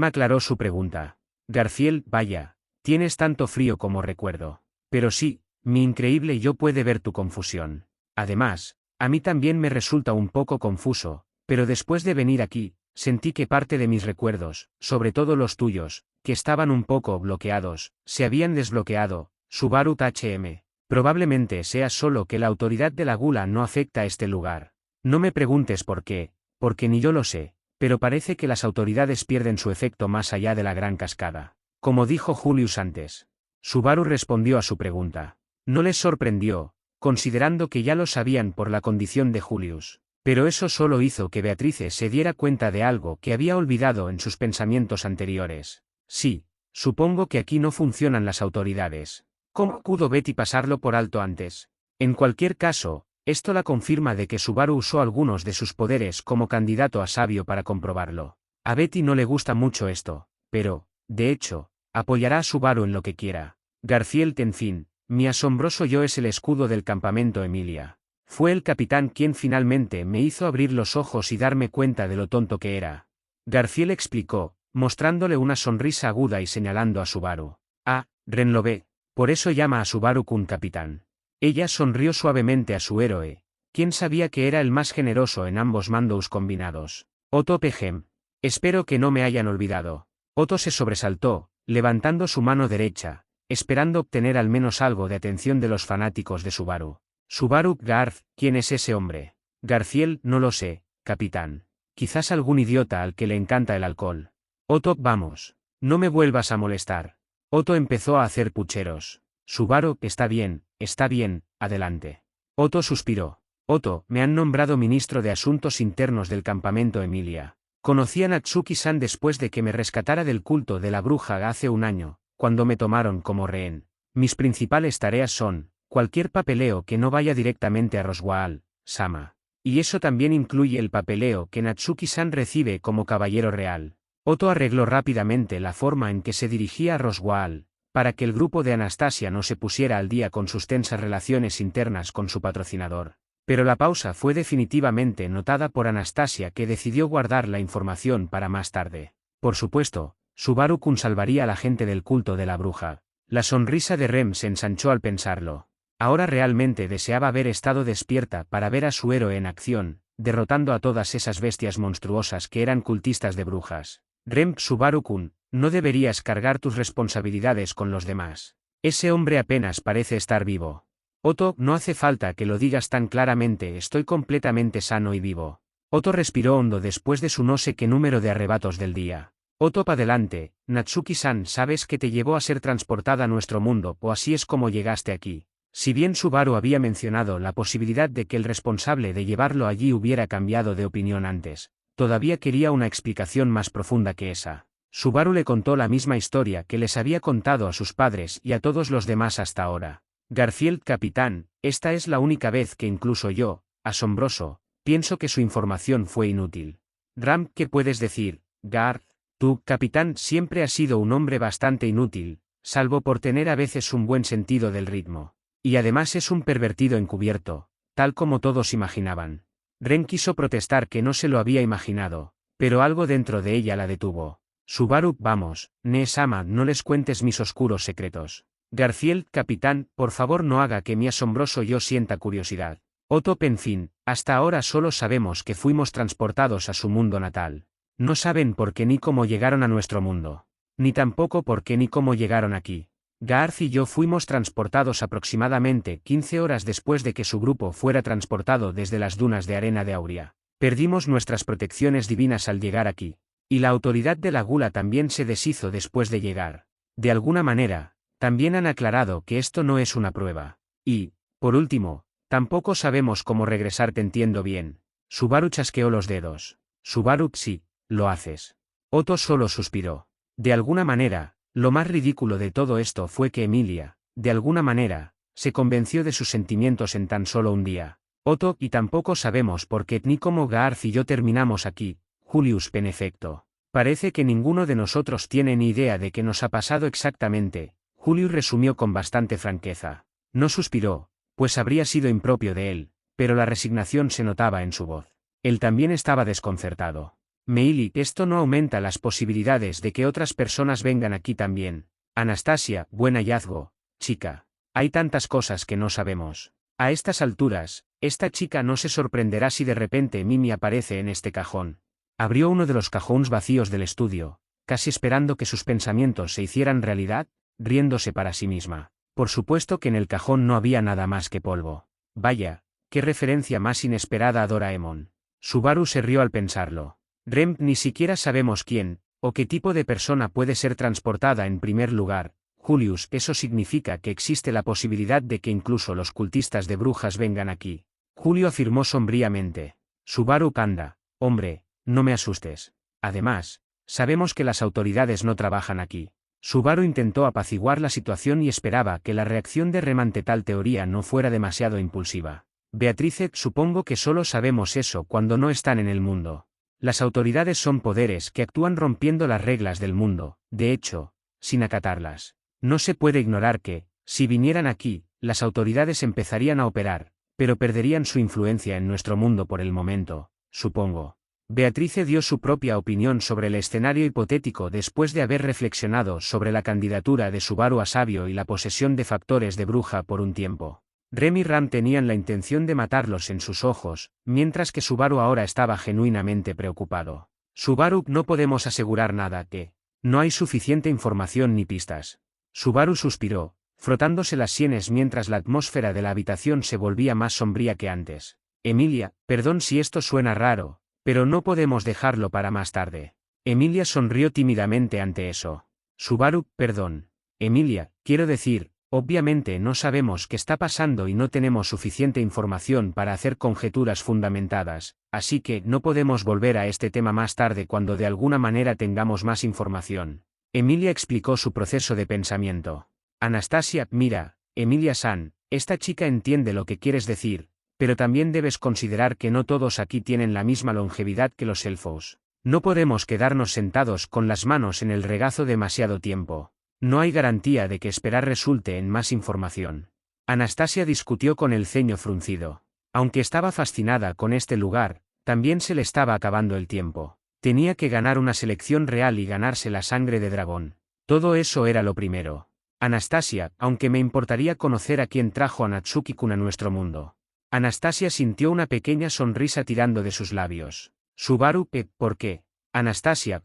Aclaró su pregunta. Garfiel, vaya, tienes tanto frío como recuerdo. Pero sí, mi increíble yo puede ver tu confusión. Además, a mí también me resulta un poco confuso, pero después de venir aquí, sentí que parte de mis recuerdos, sobre todo los tuyos, que estaban un poco bloqueados, se habían desbloqueado. Subaru HM. Probablemente sea solo que la autoridad de la gula no afecta a este lugar. No me preguntes por qué, porque ni yo lo sé, pero parece que las autoridades pierden su efecto más allá de la gran cascada. Como dijo Julius antes. Subaru respondió a su pregunta. No les sorprendió, considerando que ya lo sabían por la condición de Julius. Pero eso solo hizo que Beatrice se diera cuenta de algo que había olvidado en sus pensamientos anteriores. Sí, supongo que aquí no funcionan las autoridades. ¿Cómo pudo Betty pasarlo por alto antes? En cualquier caso, esto la confirma de que Subaru usó algunos de sus poderes como candidato a sabio para comprobarlo. A Betty no le gusta mucho esto, pero, de hecho, apoyará a Subaru en lo que quiera. Garfield, en fin, mi asombroso yo es el escudo del campamento Emilia. Fue el capitán quien finalmente me hizo abrir los ojos y darme cuenta de lo tonto que era. Garfield explicó, mostrándole una sonrisa aguda y señalando a Subaru. Ah, Ren lo ve, por eso llama a Subaru-kun capitán. Ella sonrió suavemente a su héroe, quien sabía que era el más generoso en ambos mandos combinados. Otto Pegem. Espero que no me hayan olvidado. Otto se sobresaltó, levantando su mano derecha, esperando obtener al menos algo de atención de los fanáticos de Subaru. Subaru, Garth, ¿quién es ese hombre? Garfield, no lo sé, capitán. Quizás algún idiota al que le encanta el alcohol. Otto, vamos. No me vuelvas a molestar. Otto empezó a hacer pucheros. Subaru, está bien, adelante. Otto suspiró. Otto, me han nombrado ministro de Asuntos Internos del campamento Emilia. Conocí a Natsuki-san después de que me rescatara del culto de la bruja hace un año, cuando me tomaron como rehén. Mis principales tareas son cualquier papeleo que no vaya directamente a Roswaal-sama. Y eso también incluye el papeleo que Natsuki-san recibe como caballero real. Otto arregló rápidamente la forma en que se dirigía a Roswaal, para que el grupo de Anastasia no se pusiera al día con sus tensas relaciones internas con su patrocinador. Pero la pausa fue definitivamente notada por Anastasia, que decidió guardar la información para más tarde. Por supuesto, Subaru-kun salvaría a la gente del culto de la bruja. La sonrisa de Rem se ensanchó al pensarlo. Ahora realmente deseaba haber estado despierta para ver a su héroe en acción, derrotando a todas esas bestias monstruosas que eran cultistas de brujas. Subaru-kun, no deberías cargar tus responsabilidades con los demás. Ese hombre apenas parece estar vivo. Otto, no hace falta que lo digas tan claramente, estoy completamente sano y vivo. Otto respiró hondo después de su no sé qué número de arrebatos del día. Otto, pa' adelante, Natsuki-san, sabes que te llevó a ser transportada a nuestro mundo, o así es como llegaste aquí. Si bien Subaru había mencionado la posibilidad de que el responsable de llevarlo allí hubiera cambiado de opinión antes, todavía quería una explicación más profunda que esa. Subaru le contó la misma historia que les había contado a sus padres y a todos los demás hasta ahora. Garfield, capitán, esta es la única vez que incluso yo, asombroso, pienso que su información fue inútil. Ram, ¿qué puedes decir, Garth? Tú, capitán, siempre has sido un hombre bastante inútil, salvo por tener a veces un buen sentido del ritmo. Y además es un pervertido encubierto, tal como todos imaginaban. Ren quiso protestar que no se lo había imaginado, pero algo dentro de ella la detuvo. Subaru, vamos, Nee-sama, no les cuentes mis oscuros secretos. Garfield, capitán, por favor no haga que mi asombroso yo sienta curiosidad. Otto, en fin, hasta ahora solo sabemos que fuimos transportados a su mundo natal. No saben por qué ni cómo llegaron a nuestro mundo. Ni tampoco por qué ni cómo llegaron aquí. Garth y yo fuimos transportados aproximadamente 15 horas después de que su grupo fuera transportado desde las dunas de arena de Auria. Perdimos nuestras protecciones divinas al llegar aquí. Y la autoridad de la Gula también se deshizo después de llegar. De alguna manera, también han aclarado que esto no es una prueba. Y, por último, tampoco sabemos cómo regresar, te entiendo bien. Subaru chasqueó los dedos. Subaru, sí, lo haces. Otto solo suspiró. De alguna manera, lo más ridículo de todo esto fue que Emilia, de alguna manera, se convenció de sus sentimientos en tan solo un día. Otto, y tampoco sabemos por qué ni cómo Garth y yo terminamos aquí, Julius, en efecto. Parece que ninguno de nosotros tiene ni idea de qué nos ha pasado exactamente, Julius resumió con bastante franqueza. No suspiró, pues habría sido impropio de él, pero la resignación se notaba en su voz. Él también estaba desconcertado. Meili, esto no aumenta las posibilidades de que otras personas vengan aquí también. Anastasia, buen hallazgo, chica. Hay tantas cosas que no sabemos. A estas alturas, esta chica no se sorprenderá si de repente Mimi aparece en este cajón. Abrió uno de los cajones vacíos del estudio, casi esperando que sus pensamientos se hicieran realidad, riéndose para sí misma. Por supuesto que en el cajón no había nada más que polvo. Vaya, qué referencia más inesperada a Doraemon. Subaru se rió al pensarlo. Rem, ni siquiera sabemos quién, o qué tipo de persona puede ser transportada en primer lugar. Julius, eso significa que existe la posibilidad de que incluso los cultistas de brujas vengan aquí. Julio afirmó sombríamente. Subaru, anda, hombre, no me asustes. Además, sabemos que las autoridades no trabajan aquí. Subaru intentó apaciguar la situación y esperaba que la reacción de Rem ante tal teoría no fuera demasiado impulsiva. Beatrice, supongo que solo sabemos eso cuando no están en el mundo. Las autoridades son poderes que actúan rompiendo las reglas del mundo, de hecho, sin acatarlas. No se puede ignorar que, si vinieran aquí, las autoridades empezarían a operar, pero perderían su influencia en nuestro mundo por el momento, supongo. Beatrice dio su propia opinión sobre el escenario hipotético después de haber reflexionado sobre la candidatura de Subaru a sabio y la posesión de factores de bruja por un tiempo. Rem y Ram tenían la intención de matarlos en sus ojos, mientras que Subaru ahora estaba genuinamente preocupado. Subaru, no podemos asegurar nada que... No hay suficiente información ni pistas. Subaru suspiró, frotándose las sienes mientras la atmósfera de la habitación se volvía más sombría que antes. Emilia, perdón si esto suena raro, pero no podemos dejarlo para más tarde. Emilia sonrió tímidamente ante eso. Subaru, perdón. Emilia, quiero decir, obviamente no sabemos qué está pasando y no tenemos suficiente información para hacer conjeturas fundamentadas, así que no podemos volver a este tema más tarde cuando de alguna manera tengamos más información. Emilia explicó su proceso de pensamiento. Anastasia, mira, Emilia-san, esta chica entiende lo que quieres decir, pero también debes considerar que no todos aquí tienen la misma longevidad que los elfos. No podemos quedarnos sentados con las manos en el regazo demasiado tiempo. No hay garantía de que esperar resulte en más información. Anastasia discutió con el ceño fruncido. Aunque estaba fascinada con este lugar, también se le estaba acabando el tiempo. Tenía que ganar una selección real y ganarse la sangre de dragón. Todo eso era lo primero. Anastasia, aunque me importaría conocer a quién trajo a Natsuki-kun a nuestro mundo. Anastasia sintió una pequeña sonrisa tirando de sus labios. Subaru, ¿por qué? Anastasia,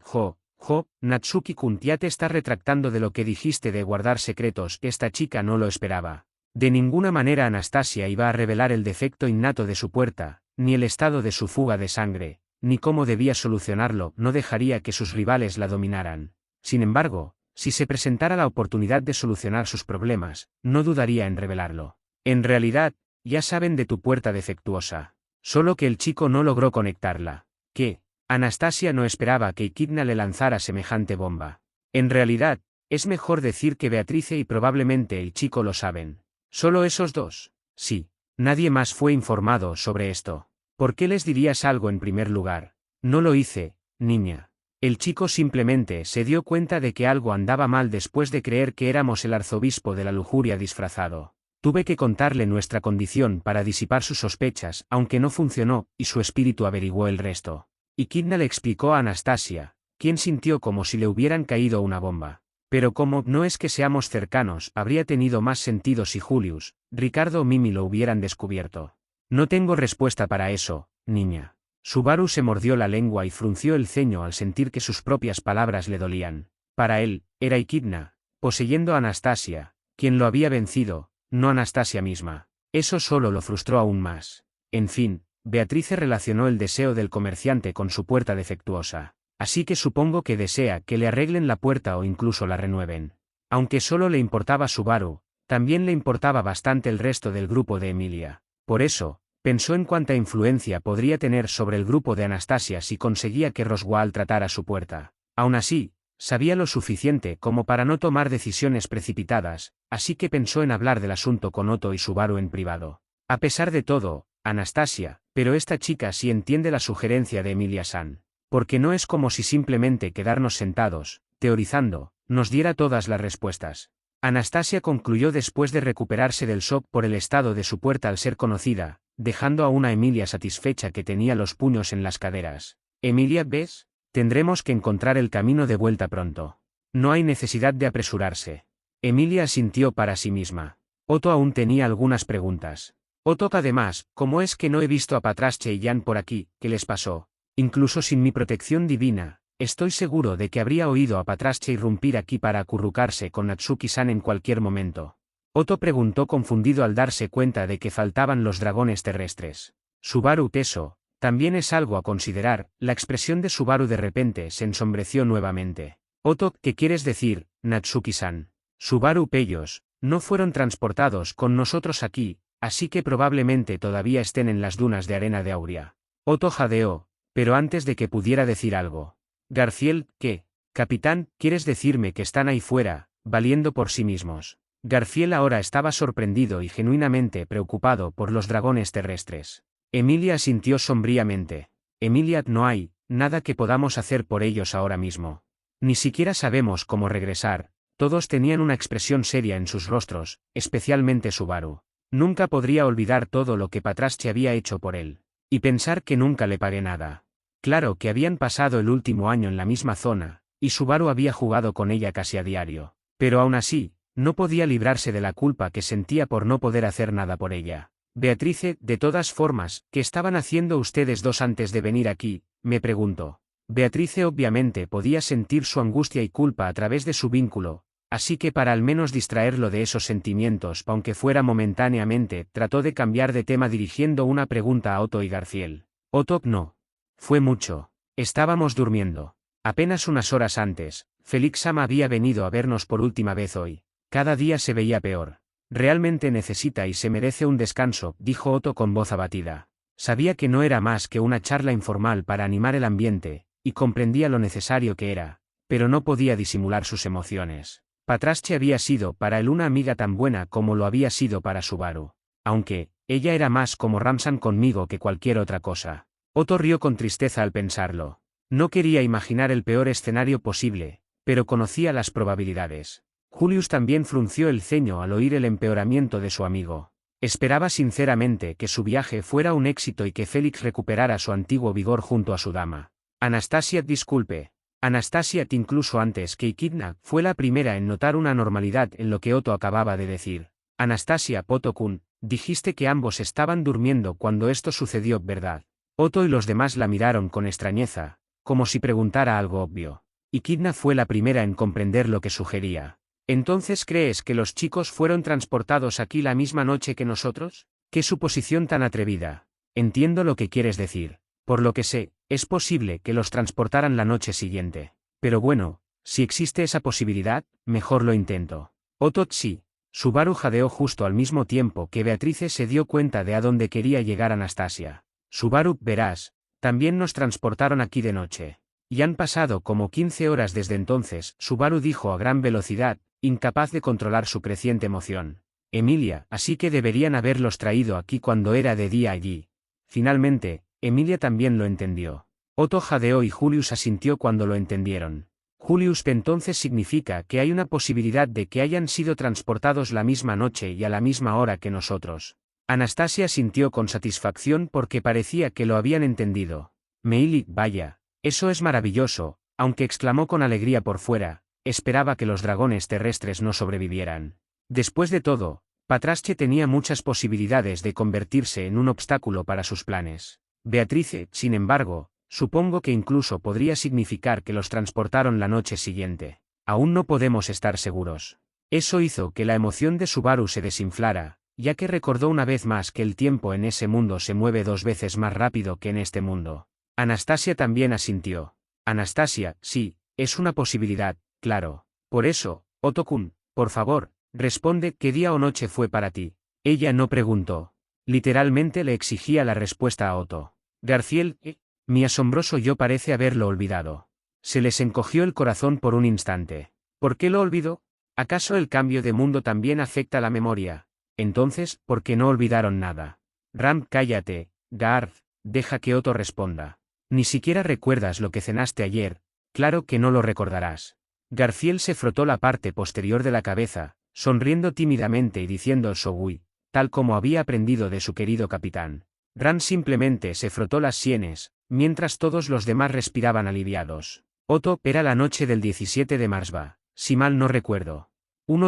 Natsuki-kun ya te está retractando de lo que dijiste de guardar secretos, esta chica no lo esperaba. De ninguna manera Anastasia iba a revelar el defecto innato de su puerta, ni el estado de su fuga de sangre, ni cómo debía solucionarlo, no dejaría que sus rivales la dominaran. Sin embargo, si se presentara la oportunidad de solucionar sus problemas, no dudaría en revelarlo. En realidad, ya saben de tu puerta defectuosa. Solo que el chico no logró conectarla. ¿Qué? Anastasia no esperaba que Echidna le lanzara semejante bomba. En realidad, es mejor decir que Beatrice y probablemente el chico lo saben. ¿Solo esos dos? Sí. Nadie más fue informado sobre esto. ¿Por qué les dirías algo en primer lugar? No lo hice, niña. El chico simplemente se dio cuenta de que algo andaba mal después de creer que éramos el arzobispo de la lujuria disfrazado. Tuve que contarle nuestra condición para disipar sus sospechas, aunque no funcionó, y su espíritu averiguó el resto. Y Echidna le explicó a Anastasia, quien sintió como si le hubieran caído una bomba. Pero como no es que seamos cercanos, habría tenido más sentido si Julius, Ricardo o Mimi lo hubieran descubierto. No tengo respuesta para eso, niña. Subaru se mordió la lengua y frunció el ceño al sentir que sus propias palabras le dolían. Para él, era Echidna, poseyendo a Anastasia, quien lo había vencido, no Anastasia misma. Eso solo lo frustró aún más. En fin, Beatrice relacionó el deseo del comerciante con su puerta defectuosa. Así que supongo que desea que le arreglen la puerta o incluso la renueven. Aunque solo le importaba Subaru, también le importaba bastante el resto del grupo de Emilia. Por eso, pensó en cuánta influencia podría tener sobre el grupo de Anastasia si conseguía que Roswaal tratara su puerta. Aún así, sabía lo suficiente como para no tomar decisiones precipitadas, así que pensó en hablar del asunto con Otto y Subaru en privado. A pesar de todo, Anastasia, pero esta chica sí entiende la sugerencia de Emilia-san. Porque no es como si simplemente quedarnos sentados, teorizando, nos diera todas las respuestas. Anastasia concluyó después de recuperarse del shock por el estado de su puerta al ser conocida, dejando a una Emilia satisfecha que tenía los puños en las caderas. Emilia, ¿ves? Tendremos que encontrar el camino de vuelta pronto. No hay necesidad de apresurarse. Emilia asintió para sí misma. Otto aún tenía algunas preguntas. Otto, además, ¿cómo es que no he visto a Patrasche y Jan por aquí? ¿Qué les pasó? Incluso sin mi protección divina, estoy seguro de que habría oído a Patrasche irrumpir aquí para acurrucarse con Natsuki-san en cualquier momento. Otto preguntó confundido al darse cuenta de que faltaban los dragones terrestres. Subaru Teso, también es algo a considerar. La expresión de Subaru de repente se ensombreció nuevamente. Otto, ¿qué quieres decir, Natsuki-san? Subaru Pellos, no fueron transportados con nosotros aquí, así que probablemente todavía estén en las dunas de arena de Auria. Otto jadeó. Pero antes de que pudiera decir algo. Garfiel, ¿qué? Capitán, ¿quieres decirme que están ahí fuera, valiendo por sí mismos? Garfiel ahora estaba sorprendido y genuinamente preocupado por los dragones terrestres. Emilia asintió sombríamente. Emilia, no hay nada que podamos hacer por ellos ahora mismo. Ni siquiera sabemos cómo regresar. Todos tenían una expresión seria en sus rostros, especialmente Subaru. Nunca podría olvidar todo lo que Patrasche había hecho por él. Y pensar que nunca le pagué nada. Claro que habían pasado el último año en la misma zona, y Subaru había jugado con ella casi a diario. Pero aún así, no podía librarse de la culpa que sentía por no poder hacer nada por ella. Beatrice, de todas formas, ¿qué estaban haciendo ustedes dos antes de venir aquí?, me preguntó. Beatrice obviamente podía sentir su angustia y culpa a través de su vínculo, así que para al menos distraerlo de esos sentimientos, aunque fuera momentáneamente, trató de cambiar de tema dirigiendo una pregunta a Otto y Garfiel. Otto, no. Fue mucho. Estábamos durmiendo. Apenas unas horas antes, Felix-sama había venido a vernos por última vez hoy. Cada día se veía peor. Realmente necesita y se merece un descanso, dijo Otto con voz abatida. Sabía que no era más que una charla informal para animar el ambiente, y comprendía lo necesario que era, pero no podía disimular sus emociones. Patrasche había sido para él una amiga tan buena como lo había sido para Subaru. Aunque, ella era más como Ramsan conmigo que cualquier otra cosa. Otto rió con tristeza al pensarlo. No quería imaginar el peor escenario posible, pero conocía las probabilidades. Julius también frunció el ceño al oír el empeoramiento de su amigo. Esperaba sinceramente que su viaje fuera un éxito y que Félix recuperara su antiguo vigor junto a su dama. Anastasia, disculpe. Anastasia, incluso antes que Echidna, fue la primera en notar una normalidad en lo que Otto acababa de decir. Anastasia, Otto-kun, dijiste que ambos estaban durmiendo cuando esto sucedió, ¿verdad? Otto y los demás la miraron con extrañeza, como si preguntara algo obvio. Echidna fue la primera en comprender lo que sugería. ¿Entonces crees que los chicos fueron transportados aquí la misma noche que nosotros? ¿Qué suposición tan atrevida? Entiendo lo que quieres decir. Por lo que sé, es posible que los transportaran la noche siguiente. Pero bueno, si existe esa posibilidad, mejor lo intento. Otto sí. Subaru jadeó justo al mismo tiempo que Beatrice se dio cuenta de a dónde quería llegar Anastasia. Subaru, verás, también nos transportaron aquí de noche. Y han pasado como 15 horas desde entonces, Subaru dijo a gran velocidad, incapaz de controlar su creciente emoción. Emilia, así que deberían haberlos traído aquí cuando era de día allí. Finalmente, Emilia también lo entendió. Otto jadeó y Julius asintió cuando lo entendieron. Julius, entonces significa que hay una posibilidad de que hayan sido transportados la misma noche y a la misma hora que nosotros. Anastasia sintió con satisfacción porque parecía que lo habían entendido. Meili, vaya, eso es maravilloso, aunque exclamó con alegría por fuera, esperaba que los dragones terrestres no sobrevivieran. Después de todo, Patraschke tenía muchas posibilidades de convertirse en un obstáculo para sus planes. Beatrice, sin embargo, supongo que incluso podría significar que los transportaron la noche siguiente. Aún no podemos estar seguros. Eso hizo que la emoción de Subaru se desinflara, ya que recordó una vez más que el tiempo en ese mundo se mueve 2 veces más rápido que en este mundo. Anastasia también asintió. Anastasia, sí, es una posibilidad, claro. Por eso, Otto-kun, por favor, responde qué día o noche fue para ti. Ella no preguntó. Literalmente le exigía la respuesta a Otto. Garciel, mi asombroso yo parece haberlo olvidado. Se les encogió el corazón por un instante. ¿Por qué lo olvidó? ¿Acaso el cambio de mundo también afecta la memoria? Entonces, ¿por qué no olvidaron nada? Ram, cállate, Garth, deja que Otto responda. Ni siquiera recuerdas lo que cenaste ayer, claro que no lo recordarás. Garciel se frotó la parte posterior de la cabeza, sonriendo tímidamente y diciendo Shogui, tal como había aprendido de su querido capitán. Ran simplemente se frotó las sienes, mientras todos los demás respiraban aliviados. Otto, era la noche del 17 de Marsba, si mal no recuerdo.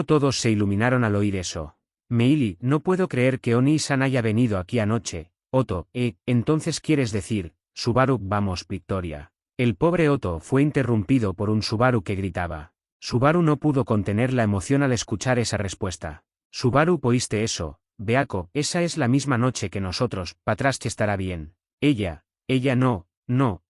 Todos se iluminaron al oír eso. Meili, no puedo creer que Oni-san haya venido aquí anoche. Otto, entonces quieres decir, Subaru, vamos, Victoria. El pobre Otto fue interrumpido por un Subaru que gritaba. Subaru no pudo contener la emoción al escuchar esa respuesta. Subaru, ¿oíste eso? Beako, esa es la misma noche que nosotros, Patraschke estará bien. Ella no, no,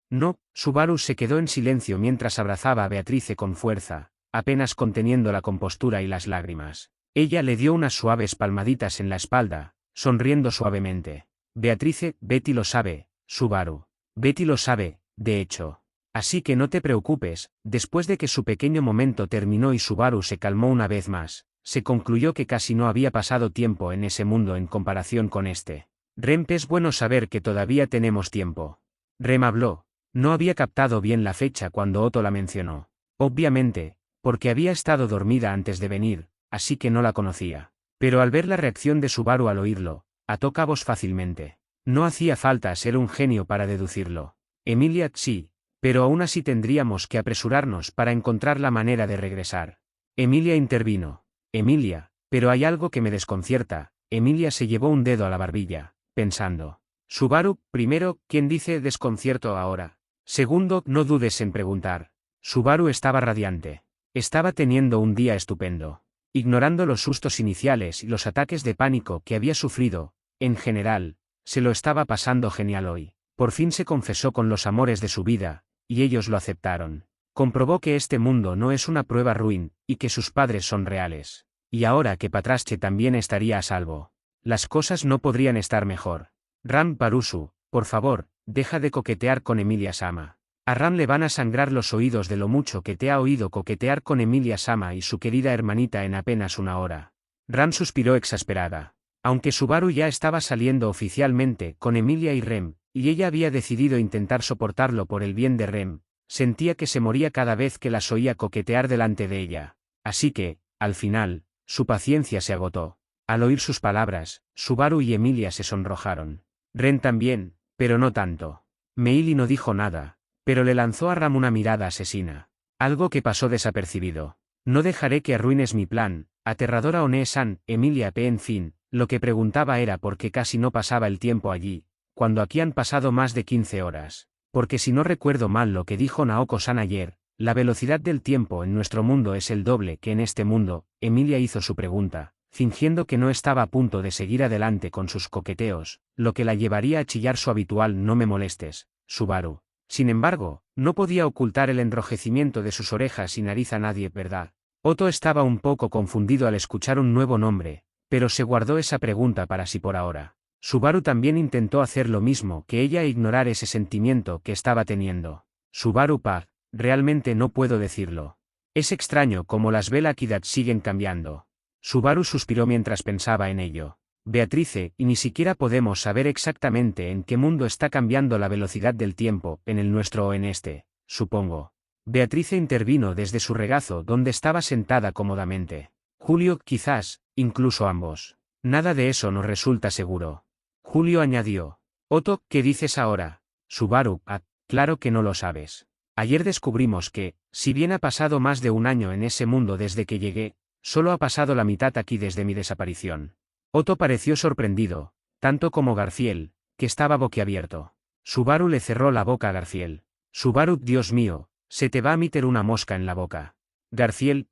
Subaru se quedó en silencio mientras abrazaba a Beatrice con fuerza, apenas conteniendo la compostura y las lágrimas. Ella le dio unas suaves palmaditas en la espalda, sonriendo suavemente. Beatrice, Betty lo sabe, Subaru. Betty lo sabe, de hecho. Así que no te preocupes, después de que su pequeño momento terminó y Subaru se calmó una vez más, se concluyó que casi no había pasado tiempo en ese mundo en comparación con este. Rem, es bueno saber que todavía tenemos tiempo. Rem habló. No había captado bien la fecha cuando Otto la mencionó. Obviamente, porque había estado dormida antes de venir, así que no la conocía. Pero al ver la reacción de Subaru al oírlo, ató cabos fácilmente. No hacía falta ser un genio para deducirlo. Emilia, sí, pero aún así tendríamos que apresurarnos para encontrar la manera de regresar. Emilia intervino. Emilia, pero hay algo que me desconcierta. Emilia se llevó un dedo a la barbilla, pensando. Subaru, primero, ¿quién dice desconcierto ahora? Segundo, no dudes en preguntar. Subaru estaba radiante. Estaba teniendo un día estupendo. Ignorando los sustos iniciales y los ataques de pánico que había sufrido, en general, se lo estaba pasando genial hoy. Por fin se confesó con los amores de su vida, y ellos lo aceptaron. Comprobó que este mundo no es una prueba ruin, y que sus padres son reales. Y ahora que Patraschke también estaría a salvo. Las cosas no podrían estar mejor. Ram, Parusu, por favor, deja de coquetear con Emilia Sama. A Ram le van a sangrar los oídos de lo mucho que te ha oído coquetear con Emilia Sama y su querida hermanita en apenas una hora. Ram suspiró exasperada. Aunque Subaru ya estaba saliendo oficialmente con Emilia y Rem, y ella había decidido intentar soportarlo por el bien de Rem, sentía que se moría cada vez que las oía coquetear delante de ella. Así que, al final, su paciencia se agotó. Al oír sus palabras, Subaru y Emilia se sonrojaron. Ren también, pero no tanto. Meili no dijo nada, pero le lanzó a Ram una mirada asesina. Algo que pasó desapercibido. No dejaré que arruines mi plan, aterradora One-san, Emilia P. En fin, lo que preguntaba era por qué casi no pasaba el tiempo allí, cuando aquí han pasado más de 15 horas. Porque si no recuerdo mal lo que dijo Naoko-san ayer, La velocidad del tiempo en nuestro mundo es el doble que en este mundo. Emilia hizo su pregunta, fingiendo que no estaba a punto de seguir adelante con sus coqueteos, lo que la llevaría a chillar su habitual "no me molestes, Subaru". Sin embargo, no podía ocultar el enrojecimiento de sus orejas y nariz a nadie, ¿verdad? Otto estaba un poco confundido al escuchar un nuevo nombre, pero se guardó esa pregunta para sí por ahora. Subaru también intentó hacer lo mismo que ella e ignorar ese sentimiento que estaba teniendo. Subaru Pag, realmente no puedo decirlo. Es extraño cómo las Bella Kidad siguen cambiando. Subaru suspiró mientras pensaba en ello. Beatrice, y ni siquiera podemos saber exactamente en qué mundo está cambiando la velocidad del tiempo, en el nuestro o en este, supongo. Beatrice intervino desde su regazo donde estaba sentada cómodamente. Julio, quizás, incluso ambos. Nada de eso nos resulta seguro. Julio añadió. Otto, ¿qué dices ahora? Subaru, claro que no lo sabes. Ayer descubrimos que, si bien ha pasado más de un año en ese mundo desde que llegué, solo ha pasado la mitad aquí desde mi desaparición. Otto pareció sorprendido, tanto como Garfiel, que estaba boquiabierto. Subaru le cerró la boca a Garfiel. Subaru, Dios mío, se te va a meter una mosca en la boca. Garfiel,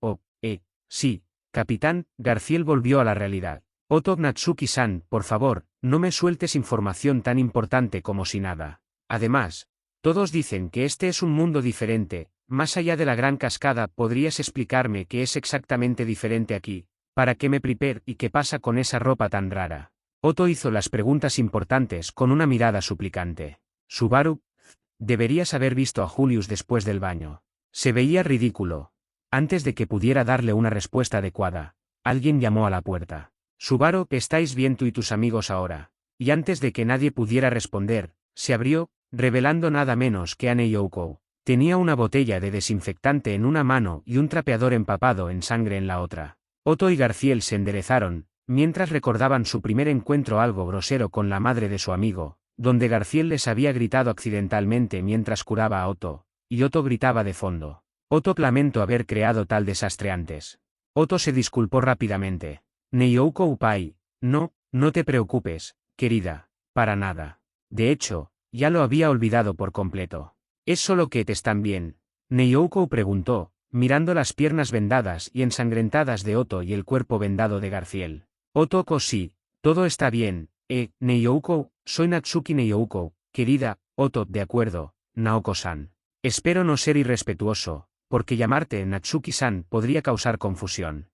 sí, capitán. Garfiel volvió a la realidad. Otto, Natsuki-san, por favor, no me sueltes información tan importante como si nada. Además, todos dicen que este es un mundo diferente. Más allá de la gran cascada, ¿podrías explicarme qué es exactamente diferente aquí? ¿Para qué me prepare y qué pasa con esa ropa tan rara? Otto hizo las preguntas importantes con una mirada suplicante. Subaru, deberías haber visto a Julius después del baño. Se veía ridículo. Antes de que pudiera darle una respuesta adecuada, alguien llamó a la puerta. Subaru, ¿estáis bien tú y tus amigos ahora? Y antes de que nadie pudiera responder, se abrió, revelando nada menos que a Neyouko. Tenía una botella de desinfectante en una mano y un trapeador empapado en sangre en la otra. Otto y Garfiel se enderezaron, mientras recordaban su primer encuentro algo grosero con la madre de su amigo, donde Garfiel les había gritado accidentalmente mientras curaba a Otto, y Otto gritaba de fondo. Otto, lamento haber creado tal desastre antes. Otto se disculpó rápidamente. Neyouko Upai, no te preocupes, querida, para nada. De hecho, ya lo había olvidado por completo. ¿Es solo que te están bien? Neyouko preguntó, mirando las piernas vendadas y ensangrentadas de Otto y el cuerpo vendado de Garfiel. Otto, sí, todo está bien. Neyouko, soy Natsuki Neyouko, querida. Otto, de acuerdo, Naoko-san. Espero no ser irrespetuoso, porque llamarte Natsuki-san podría causar confusión.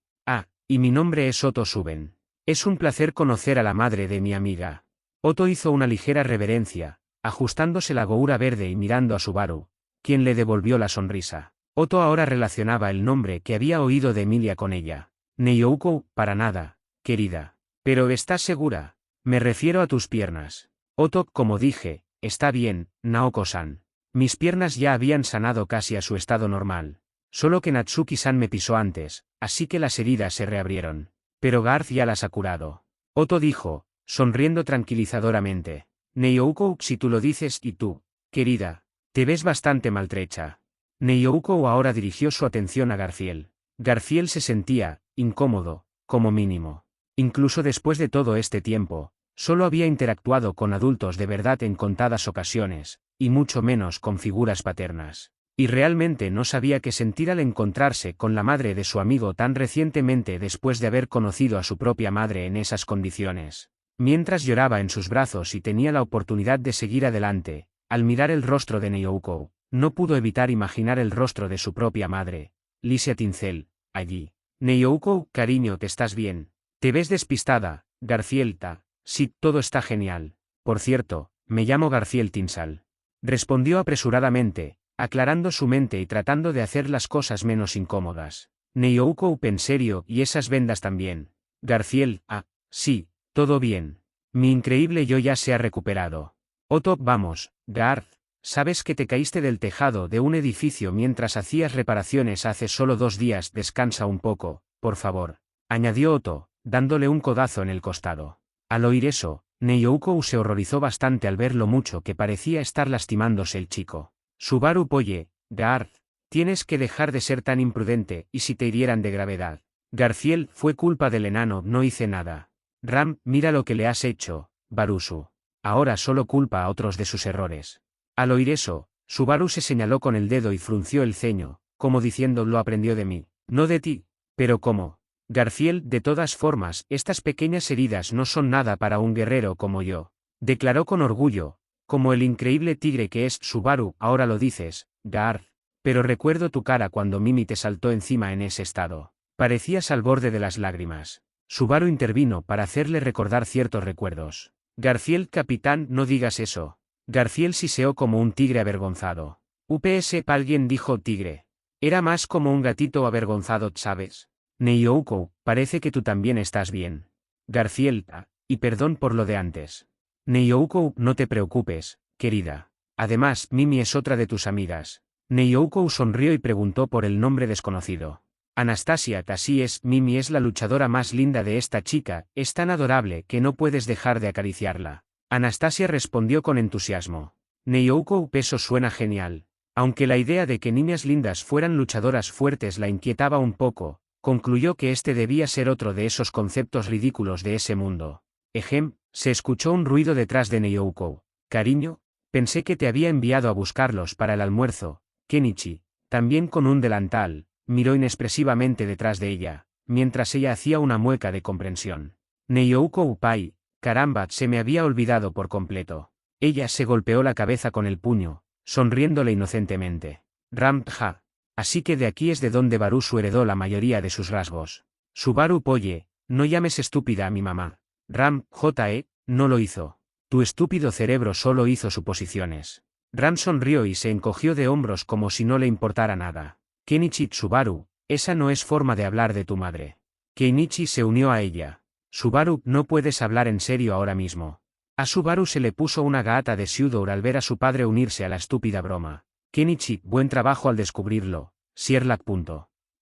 Y mi nombre es Otto Suben. Es un placer conocer a la madre de mi amiga. Otto hizo una ligera reverencia, ajustándose la goura verde y mirando a Subaru, quien le devolvió la sonrisa. Otto ahora relacionaba el nombre que había oído de Emilia con ella. Neyouko, para nada, querida. Pero ¿estás segura? Me refiero a tus piernas. Otto, como dije, está bien, Naoko-san. Mis piernas ya habían sanado casi a su estado normal. Solo que Natsuki-san me pisó antes, así que las heridas se reabrieron. Pero Garth ya las ha curado. Otto dijo, sonriendo tranquilizadoramente. Neyouko, si tú lo dices, y tú, querida, te ves bastante maltrecha. Neyouko ahora dirigió su atención a Garfiel. Garfiel se sentía incómodo, como mínimo. Incluso después de todo este tiempo, solo había interactuado con adultos de verdad en contadas ocasiones, y mucho menos con figuras paternas. Y realmente no sabía qué sentir al encontrarse con la madre de su amigo tan recientemente después de haber conocido a su propia madre en esas condiciones. Mientras lloraba en sus brazos y tenía la oportunidad de seguir adelante, al mirar el rostro de Neyouko, no pudo evitar imaginar el rostro de su propia madre, Lisia Tinsel, allí. Neyouko, cariño, ¿te estás bien? Te ves despistada, Garfiel. Sí, todo está genial. Por cierto, me llamo Garfiel Tinsal. Respondió apresuradamente, aclarando su mente y tratando de hacer las cosas menos incómodas. Neyouko, en serio, y esas vendas también. Garfiel, sí, todo bien. Mi increíble yo ya se ha recuperado. Otto, vamos, Garth, sabes que te caíste del tejado de un edificio mientras hacías reparaciones hace solo 2 días. Descansa un poco, por favor, añadió Otto, dándole un codazo en el costado. Al oír eso, Neyouko se horrorizó bastante al ver lo mucho que parecía estar lastimándose el chico. Subaru, oye, Garth, tienes que dejar de ser tan imprudente, y si te hirieran de gravedad. Garfiel, fue culpa del enano, no hice nada. Ram, mira lo que le has hecho, Barusu. Ahora solo culpa a otros de sus errores. Al oír eso, Subaru se señaló con el dedo y frunció el ceño, como diciendo lo aprendió de mí, no de ti. Pero ¿cómo? Garfield, de todas formas, estas pequeñas heridas no son nada para un guerrero como yo. Declaró con orgullo, como el increíble tigre que es Subaru, ahora lo dices, Garth. Pero recuerdo tu cara cuando Mimi te saltó encima en ese estado. Parecías al borde de las lágrimas. Subaru intervino para hacerle recordar ciertos recuerdos. Garfield, capitán, no digas eso. Garfield siseó como un tigre avergonzado. Alguien dijo tigre. Era más como un gatito avergonzado, ¿sabes? Neiyoukou, parece que tú también estás bien. Garfield, y perdón por lo de antes. Neiyoukou, no te preocupes, querida. Además, Mimi es otra de tus amigas. Neiyoukou sonrió y preguntó por el nombre desconocido. Anastasia, así es, Mimi es la luchadora más linda de esta chica, es tan adorable que no puedes dejar de acariciarla. Anastasia respondió con entusiasmo. Neiyoukou, eso suena genial. Aunque la idea de que niñas lindas fueran luchadoras fuertes la inquietaba un poco, concluyó que este debía ser otro de esos conceptos ridículos de ese mundo. Se escuchó un ruido detrás de Neiyoukou. Cariño, pensé que te había enviado a buscarlos para el almuerzo. Kenichi, también con un delantal, miró inexpresivamente detrás de ella, mientras ella hacía una mueca de comprensión. Neiyoukou pai, caramba, se me había olvidado por completo. Ella se golpeó la cabeza con el puño, sonriéndole inocentemente. Ja. Así que de aquí es de donde Barusu heredó la mayoría de sus rasgos. Subaru Poye, no llames estúpida a mi mamá. No lo hizo. Tu estúpido cerebro solo hizo suposiciones. Ram sonrió y se encogió de hombros como si no le importara nada. Kenichi, Subaru, esa no es forma de hablar de tu madre. Kenichi se unió a ella. Subaru, no puedes hablar en serio ahora mismo. A Subaru se le puso una gata de sudor al ver a su padre unirse a la estúpida broma. Kenichi, buen trabajo al descubrirlo. Sierlak.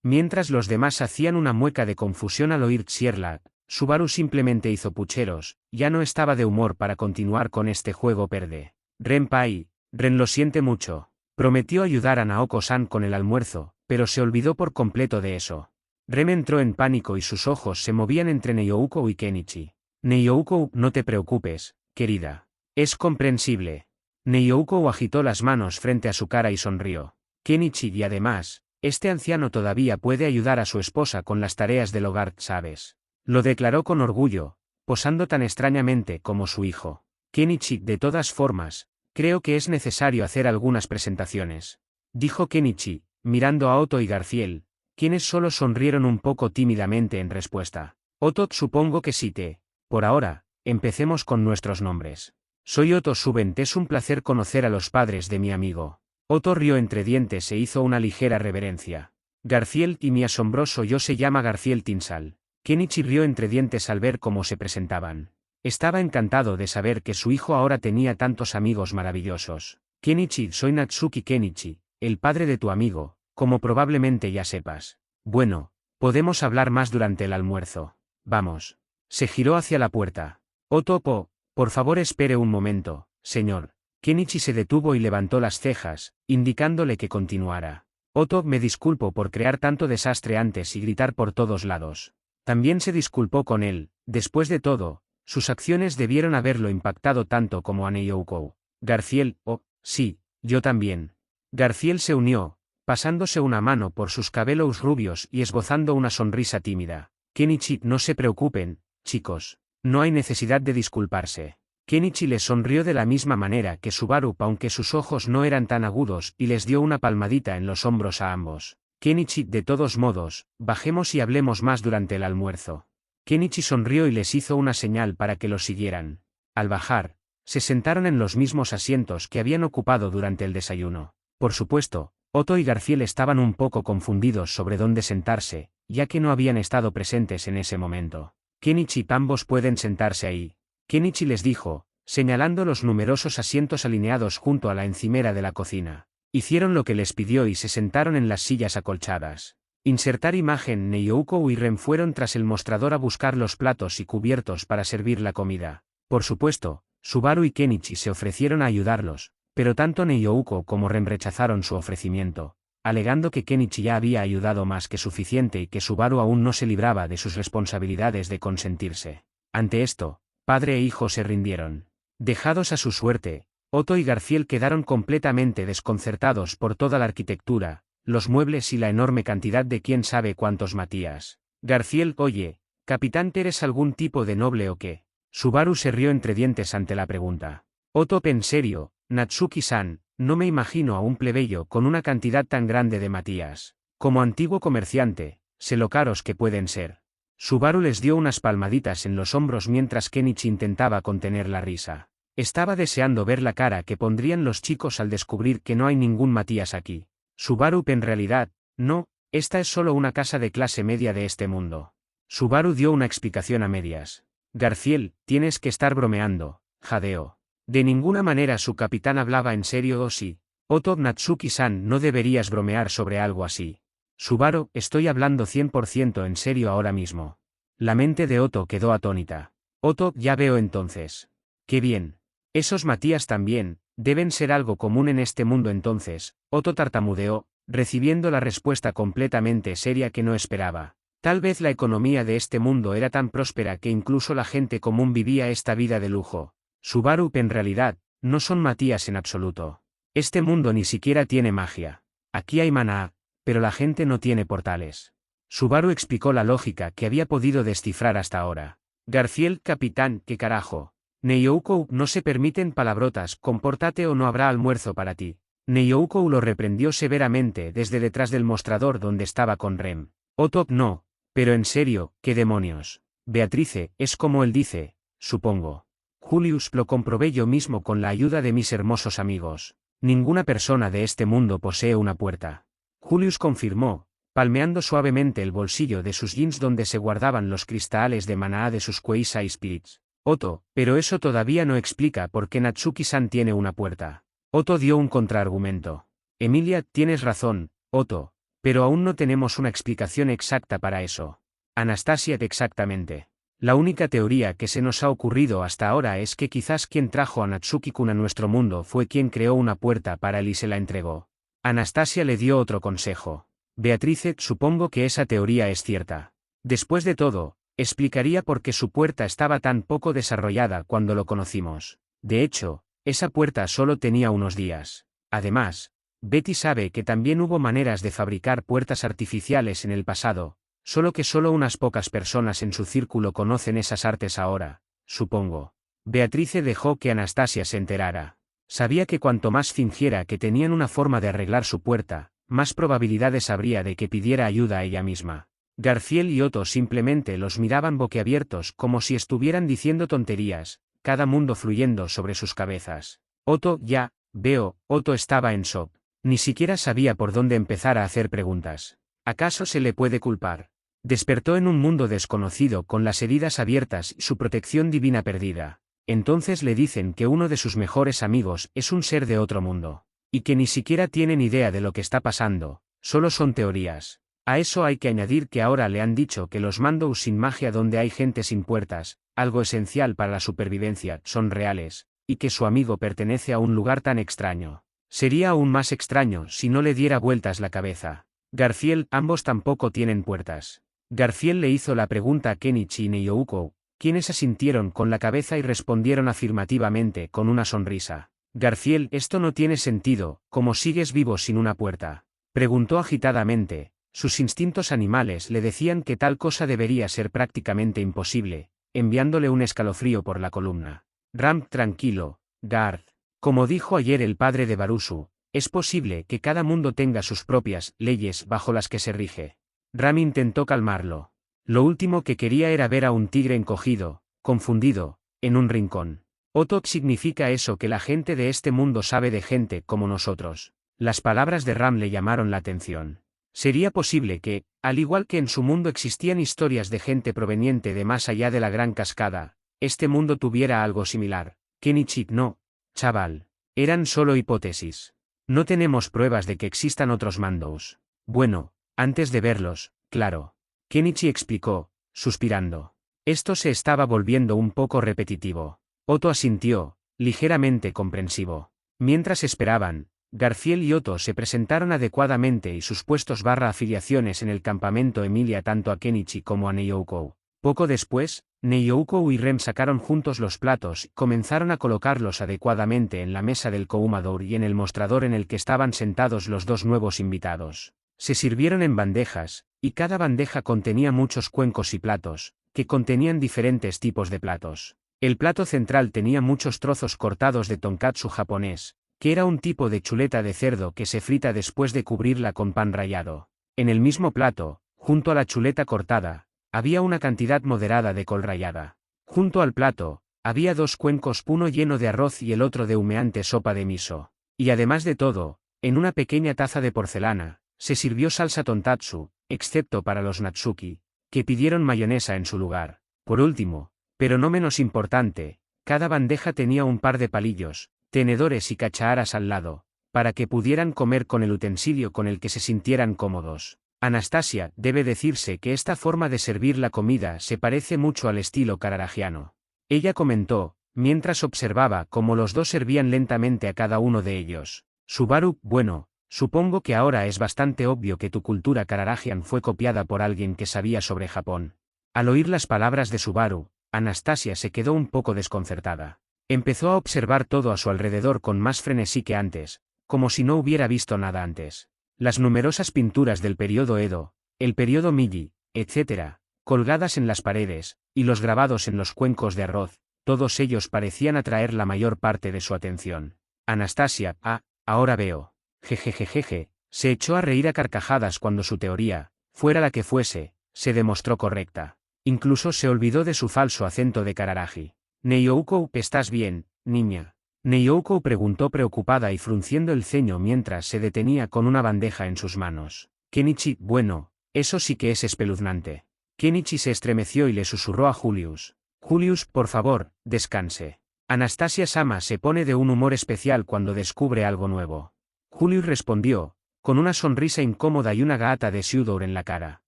Mientras los demás hacían una mueca de confusión al oír Sierlak, Subaru simplemente hizo pucheros, ya no estaba de humor para continuar con este juego perde. Renpai, Ren lo siente mucho. Prometió ayudar a Naoko-san con el almuerzo, pero se olvidó por completo de eso. Rem entró en pánico y sus ojos se movían entre Neiyoukou y Kenichi. Neiyoukou, no te preocupes, querida. Es comprensible. Neiyoukou agitó las manos frente a su cara y sonrió. Kenichi, y además, este anciano todavía puede ayudar a su esposa con las tareas del hogar, ¿sabes? Lo declaró con orgullo, posando tan extrañamente como su hijo. Kenichi, de todas formas, creo que es necesario hacer algunas presentaciones. Dijo Kenichi, mirando a Otto y Garfield, quienes solo sonrieron un poco tímidamente en respuesta. Otto, supongo que sí te. Por ahora, empecemos con nuestros nombres. Soy Otto Subent, es un placer conocer a los padres de mi amigo. Otto rió entre dientes e hizo una ligera reverencia. Garfield, y mi asombroso yo se llama Garfield Tinsal. Kenichi rió entre dientes al ver cómo se presentaban. Estaba encantado de saber que su hijo ahora tenía tantos amigos maravillosos. Kenichi, soy Natsuki Kenichi, el padre de tu amigo, como probablemente ya sepas. Bueno, podemos hablar más durante el almuerzo. Vamos. Se giró hacia la puerta. Otto, por favor espere un momento, señor. Kenichi se detuvo y levantó las cejas, indicándole que continuara. Otto, me disculpo por crear tanto desastre antes y gritar por todos lados. También se disculpó con él, después de todo, sus acciones debieron haberlo impactado tanto como a Neiyoukou. Garfield, sí, yo también. Garfield se unió, pasándose una mano por sus cabellos rubios y esbozando una sonrisa tímida. Kenichi, no se preocupen, chicos, no hay necesidad de disculparse. Kenichi les sonrió de la misma manera que Subaru, aunque sus ojos no eran tan agudos, y les dio una palmadita en los hombros a ambos. Kenichi, de todos modos, bajemos y hablemos más durante el almuerzo. Kenichi sonrió y les hizo una señal para que lo siguieran. Al bajar, se sentaron en los mismos asientos que habían ocupado durante el desayuno. Por supuesto, Otto y Garfield estaban un poco confundidos sobre dónde sentarse, ya que no habían estado presentes en ese momento. Kenichi, ambos pueden sentarse ahí. Kenichi les dijo, señalando los numerosos asientos alineados junto a la encimera de la cocina. Hicieron lo que les pidió y se sentaron en las sillas acolchadas. Insertar imagen. Neiyoukou y Ren fueron tras el mostrador a buscar los platos y cubiertos para servir la comida. Por supuesto, Subaru y Kenichi se ofrecieron a ayudarlos, pero tanto Neiyoukou como Ren rechazaron su ofrecimiento, alegando que Kenichi ya había ayudado más que suficiente y que Subaru aún no se libraba de sus responsabilidades de consentirse. Ante esto, padre e hijo se rindieron. Dejados a su suerte, Otto y Garfield quedaron completamente desconcertados por toda la arquitectura, los muebles y la enorme cantidad de quién sabe cuántos Matías. Garfield, oye, capitán, ¿eres algún tipo de noble o qué? Subaru se rió entre dientes ante la pregunta. Otto, en serio, Natsuki-san, no me imagino a un plebeyo con una cantidad tan grande de Matías. Como antiguo comerciante, sé lo caros que pueden ser. Subaru les dio unas palmaditas en los hombros mientras Kenichi intentaba contener la risa. Estaba deseando ver la cara que pondrían los chicos al descubrir que no hay ningún Matías aquí. Subaru, en realidad, no, esta es solo una casa de clase media de este mundo. Subaru dio una explicación a medias. Garfield, tienes que estar bromeando, jadeó. De ninguna manera su capitán hablaba en serio o sí. Otto, Natsuki-san, no deberías bromear sobre algo así. Subaru, estoy hablando 100% en serio ahora mismo. La mente de Otto quedó atónita. Otto, ya veo entonces. Qué bien. Esos Matías también, deben ser algo común en este mundo entonces. Otto tartamudeó, recibiendo la respuesta completamente seria que no esperaba. Tal vez la economía de este mundo era tan próspera que incluso la gente común vivía esta vida de lujo. Subaru, en realidad, no son Matías en absoluto. Este mundo ni siquiera tiene magia. Aquí hay maná, pero la gente no tiene portales. Subaru explicó la lógica que había podido descifrar hasta ahora. Garfield, capitán, ¿qué carajo? Neiyoukou, no se permiten palabrotas, compórtate o no habrá almuerzo para ti. Neiyoukou lo reprendió severamente desde detrás del mostrador donde estaba con Rem. Otto, no, pero en serio, ¿qué demonios? Beatrice, es como él dice, supongo. Julius, lo comprobé yo mismo con la ayuda de mis hermosos amigos. Ninguna persona de este mundo posee una puerta. Julius confirmó, palmeando suavemente el bolsillo de sus jeans donde se guardaban los cristales de maná de sus Queisai Spirits. Otto, pero eso todavía no explica por qué Natsuki-san tiene una puerta. Otto dio un contraargumento. Emilia, tienes razón, Otto, pero aún no tenemos una explicación exacta para eso. Anastasia, exactamente. La única teoría que se nos ha ocurrido hasta ahora es que quizás quien trajo a Natsuki-kun a nuestro mundo fue quien creó una puerta para él y se la entregó. Anastasia le dio otro consejo. Beatrice, supongo que esa teoría es cierta. Después de todo, explicaría por qué su puerta estaba tan poco desarrollada cuando lo conocimos. De hecho, esa puerta solo tenía unos días. Además, Betty sabe que también hubo maneras de fabricar puertas artificiales en el pasado, solo que solo unas pocas personas en su círculo conocen esas artes ahora, supongo. Beatrice dejó que Anastasia se enterara. Sabía que cuanto más fingiera que tenían una forma de arreglar su puerta, más probabilidades habría de que pidiera ayuda a ella misma. Garfield y Otto simplemente los miraban boquiabiertos como si estuvieran diciendo tonterías, cada mundo fluyendo sobre sus cabezas. Otto, ya, veo, Otto estaba en shock. Ni siquiera sabía por dónde empezar a hacer preguntas. ¿Acaso se le puede culpar? Despertó en un mundo desconocido con las heridas abiertas y su protección divina perdida. Entonces le dicen que uno de sus mejores amigos es un ser de otro mundo. Y que ni siquiera tienen idea de lo que está pasando, solo son teorías. A eso hay que añadir que ahora le han dicho que los Mandos sin magia donde hay gente sin puertas, algo esencial para la supervivencia, son reales, y que su amigo pertenece a un lugar tan extraño. Sería aún más extraño si no le diera vueltas la cabeza. Garfield, ambos tampoco tienen puertas. Garfield le hizo la pregunta a Kenichi y Neiyoukou, quienes asintieron con la cabeza y respondieron afirmativamente con una sonrisa. Garfield, esto no tiene sentido, ¿cómo sigues vivo sin una puerta? Preguntó agitadamente. Sus instintos animales le decían que tal cosa debería ser prácticamente imposible, enviándole un escalofrío por la columna. Ram, tranquilo, Garth. Como dijo ayer el padre de Barusu, es posible que cada mundo tenga sus propias leyes bajo las que se rige. Ram intentó calmarlo. Lo último que quería era ver a un tigre encogido, confundido, en un rincón. Otok significa eso que la gente de este mundo sabe de gente como nosotros. Las palabras de Ram le llamaron la atención. Sería posible que, al igual que en su mundo existían historias de gente proveniente de más allá de la Gran Cascada, este mundo tuviera algo similar. Kenichi, no, chaval. Eran solo hipótesis. No tenemos pruebas de que existan otros Mandos. Bueno, antes de verlos, claro. Kenichi explicó, suspirando. Esto se estaba volviendo un poco repetitivo. Otto asintió, ligeramente comprensivo. Mientras esperaban, Garfield y Otto se presentaron adecuadamente y sus puestos / afiliaciones en el campamento Emilia tanto a Kenichi como a Neiyoukou. Poco después, Neiyoukou y Rem sacaron juntos los platos y comenzaron a colocarlos adecuadamente en la mesa del Koumador y en el mostrador en el que estaban sentados los dos nuevos invitados. Se sirvieron en bandejas, y cada bandeja contenía muchos cuencos y platos, que contenían diferentes tipos de platos. El plato central tenía muchos trozos cortados de tonkatsu japonés, que era un tipo de chuleta de cerdo que se frita después de cubrirla con pan rallado. En el mismo plato, junto a la chuleta cortada, había una cantidad moderada de col rallada. Junto al plato, había dos cuencos, uno lleno de arroz y el otro de humeante sopa de miso. Y además de todo, en una pequeña taza de porcelana, se sirvió salsa tontatsu, excepto para los Natsuki, que pidieron mayonesa en su lugar. Por último, pero no menos importante, cada bandeja tenía un par de palillos, tenedores y cucharas al lado, para que pudieran comer con el utensilio con el que se sintieran cómodos. Anastasia, debe decirse que esta forma de servir la comida se parece mucho al estilo cararagiano. Ella comentó, mientras observaba cómo los dos servían lentamente a cada uno de ellos. Subaru, bueno, supongo que ahora es bastante obvio que tu cultura cararagian fue copiada por alguien que sabía sobre Japón. Al oír las palabras de Subaru, Anastasia se quedó un poco desconcertada. Empezó a observar todo a su alrededor con más frenesí que antes, como si no hubiera visto nada antes. Las numerosas pinturas del periodo Edo, el periodo Meiji, etc., colgadas en las paredes, y los grabados en los cuencos de arroz, todos ellos parecían atraer la mayor parte de su atención. Anastasia, ahora veo. Jejejejeje, se echó a reír a carcajadas cuando su teoría, fuera la que fuese, se demostró correcta. Incluso se olvidó de su falso acento de Kararagi. Neiyoukou, ¿estás bien, niña? Neiyoukou preguntó preocupada y frunciendo el ceño mientras se detenía con una bandeja en sus manos. Kenichi, bueno, eso sí que es espeluznante. Kenichi se estremeció y le susurró a Julius. Julius, por favor, descanse. Anastasia-sama se pone de un humor especial cuando descubre algo nuevo. Julius respondió, con una sonrisa incómoda y una gaata de sudor en la cara.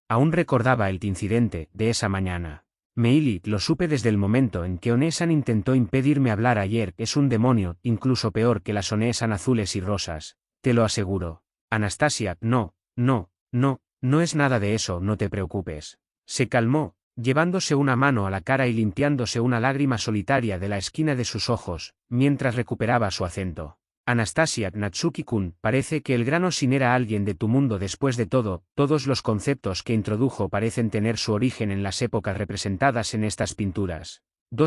Aún recordaba el incidente de esa mañana. Meili, lo supe desde el momento en que Onesan intentó impedirme hablar ayer. Es un demonio, incluso peor que las Onesan azules y rosas, te lo aseguro. Anastasia, no es nada de eso, no te preocupes. Se calmó, llevándose una mano a la cara y limpiándose una lágrima solitaria de la esquina de sus ojos, mientras recuperaba su acento. Anastasia, Natsuki-kun, parece que el grano sin era alguien de tu mundo. Después de todo, todos los conceptos que introdujo parecen tener su origen en las épocas representadas en estas pinturas.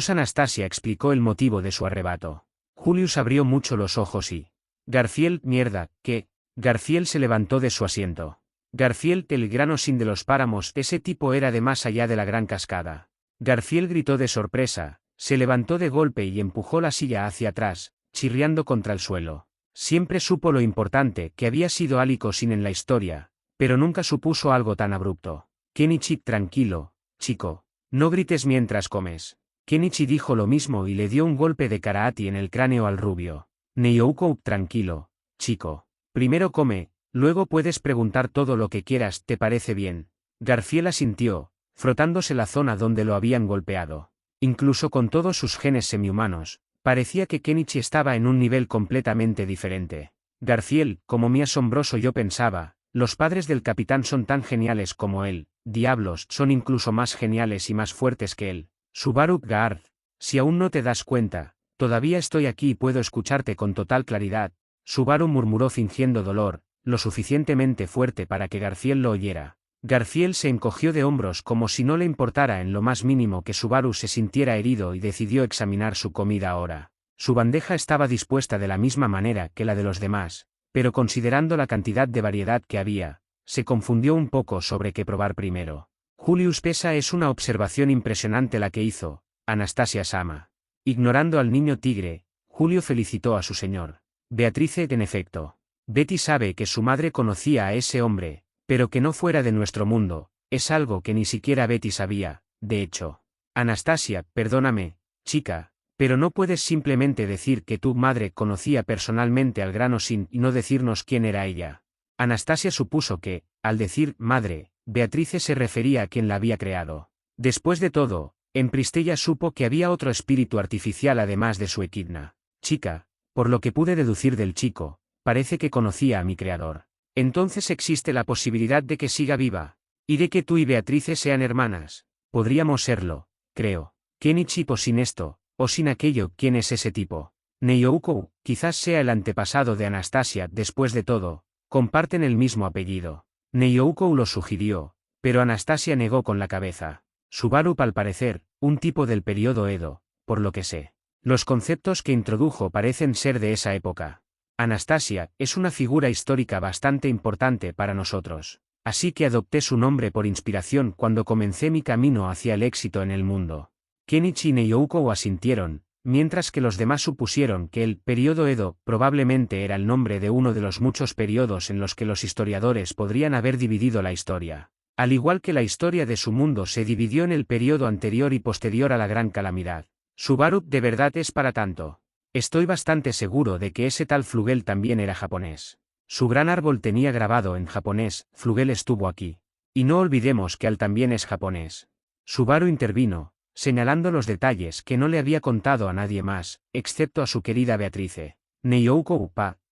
Anastasia explicó el motivo de su arrebato. Julius abrió mucho los ojos y... Garfield, mierda, ¿qué? Garfield se levantó de su asiento. Garfield, el grano sin de los páramos, ese tipo era de más allá de la gran cascada. Garfield gritó de sorpresa, se levantó de golpe y empujó la silla hacia atrás, chirriando contra el suelo. Siempre supo lo importante que había sido Aliko Sin en la historia, pero nunca supuso algo tan abrupto. Kenichi, tranquilo, chico. No grites mientras comes. Kenichi dijo lo mismo y le dio un golpe de karaate en el cráneo al rubio. Neiyoukou, tranquilo, chico. Primero come, luego puedes preguntar todo lo que quieras, ¿te parece bien? Garfield asintió, frotándose la zona donde lo habían golpeado. Incluso con todos sus genes semihumanos, parecía que Kenichi estaba en un nivel completamente diferente. Garfield, como mi asombroso yo pensaba, los padres del capitán son tan geniales como él, diablos, son incluso más geniales y más fuertes que él. Subaru, Garth, si aún no te das cuenta, todavía estoy aquí y puedo escucharte con total claridad. Subaru murmuró fingiendo dolor, lo suficientemente fuerte para que Garfield lo oyera. Garfield se encogió de hombros como si no le importara en lo más mínimo que Subaru se sintiera herido y decidió examinar su comida ahora. Su bandeja estaba dispuesta de la misma manera que la de los demás, pero considerando la cantidad de variedad que había, se confundió un poco sobre qué probar primero. Julius Pesa, es una observación impresionante la que hizo, Anastasia-sama. Ignorando al niño tigre, Julio felicitó a su señor. Beatrice, en efecto. Betty sabe que su madre conocía a ese hombre, pero que no fuera de nuestro mundo, es algo que ni siquiera Betty sabía, de hecho. Anastasia, perdóname, chica, pero no puedes simplemente decir que tu madre conocía personalmente al grano Sin y no decirnos quién era ella. Anastasia supuso que, al decir madre, Beatrice se refería a quien la había creado. Después de todo, en Pristella supo que había otro espíritu artificial además de su equidna. Chica, por lo que pude deducir del chico, parece que conocía a mi creador. Entonces existe la posibilidad de que siga viva, y de que tú y Beatrice sean hermanas. Podríamos serlo, creo. Kenichi, o sin esto, o sin aquello, ¿quién es ese tipo? Neiyoukou, quizás sea el antepasado de Anastasia, después de todo, comparten el mismo apellido. Neiyoukou lo sugirió, pero Anastasia negó con la cabeza. Subaru, al parecer, un tipo del periodo Edo, por lo que sé. Los conceptos que introdujo parecen ser de esa época. Anastasia es una figura histórica bastante importante para nosotros, así que adopté su nombre por inspiración cuando comencé mi camino hacia el éxito en el mundo. Kenichi y Neiyoukou asintieron, mientras que los demás supusieron que el periodo Edo probablemente era el nombre de uno de los muchos periodos en los que los historiadores podrían haber dividido la historia. Al igual que la historia de su mundo se dividió en el periodo anterior y posterior a la Gran Calamidad. Subaru, ¿de verdad es para tanto? Estoy bastante seguro de que ese tal Flugel también era japonés. Su gran árbol tenía grabado en japonés, Flugel estuvo aquí. Y no olvidemos que Al también es japonés. Subaru intervino, señalando los detalles que no le había contado a nadie más, excepto a su querida Beatrice. Neiyoukou,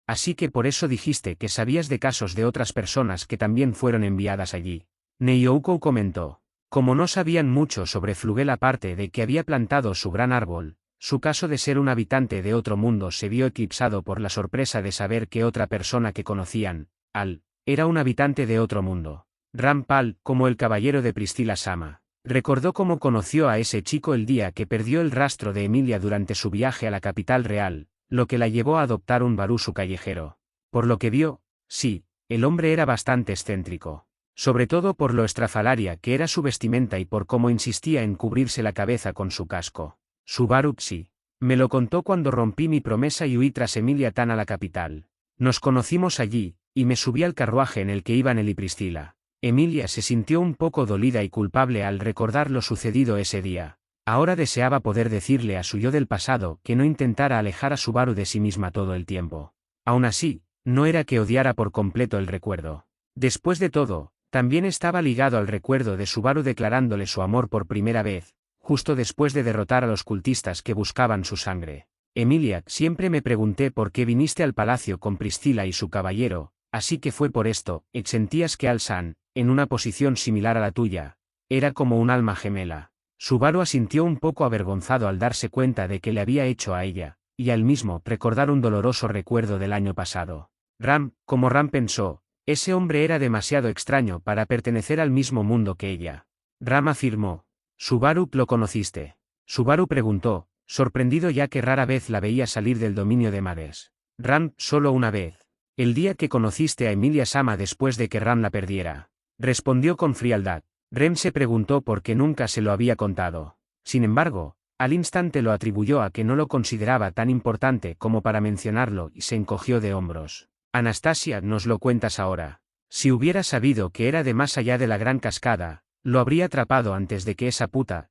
así que por eso dijiste que sabías de casos de otras personas que también fueron enviadas allí. Neiyoukou comentó. Como no sabían mucho sobre Flugel aparte de que había plantado su gran árbol, su caso de ser un habitante de otro mundo se vio eclipsado por la sorpresa de saber que otra persona que conocían, Al, era un habitante de otro mundo. Rampal, como el caballero de Priscila Sama, recordó cómo conoció a ese chico el día que perdió el rastro de Emilia durante su viaje a la capital real, lo que la llevó a adoptar un barusu callejero. Por lo que vio, sí, el hombre era bastante excéntrico. Sobre todo por lo estrafalaria que era su vestimenta y por cómo insistía en cubrirse la cabeza con su casco. Subaru, sí. Me lo contó cuando rompí mi promesa y huí tras Emilia Tan a la capital. Nos conocimos allí, y me subí al carruaje en el que iban él y Priscila. Emilia se sintió un poco dolida y culpable al recordar lo sucedido ese día. Ahora deseaba poder decirle a su yo del pasado que no intentara alejar a Subaru de sí misma todo el tiempo. Aún así, no era que odiara por completo el recuerdo. Después de todo, también estaba ligado al recuerdo de Subaru declarándole su amor por primera vez, justo después de derrotar a los cultistas que buscaban su sangre. Emilia, siempre me pregunté por qué viniste al palacio con Priscila y su caballero, así que fue por esto. Sentías que Al-san, en una posición similar a la tuya, era como un alma gemela. Subaru asintió un poco avergonzado al darse cuenta de que le había hecho a ella, y al mismo recordar un doloroso recuerdo del año pasado. Como Ram pensó, ese hombre era demasiado extraño para pertenecer al mismo mundo que ella. Ram afirmó. Subaru, ¿lo conociste? Subaru preguntó, sorprendido ya que rara vez la veía salir del dominio de Mades. Ram, solo una vez. El día que conociste a Emilia Sama después de que Ram la perdiera. Respondió con frialdad. Rem se preguntó por qué nunca se lo había contado. Sin embargo, al instante lo atribuyó a que no lo consideraba tan importante como para mencionarlo y se encogió de hombros. Anastasia, nos lo cuentas ahora. Si hubiera sabido que era de más allá de la gran cascada, lo habría atrapado antes de que esa puta,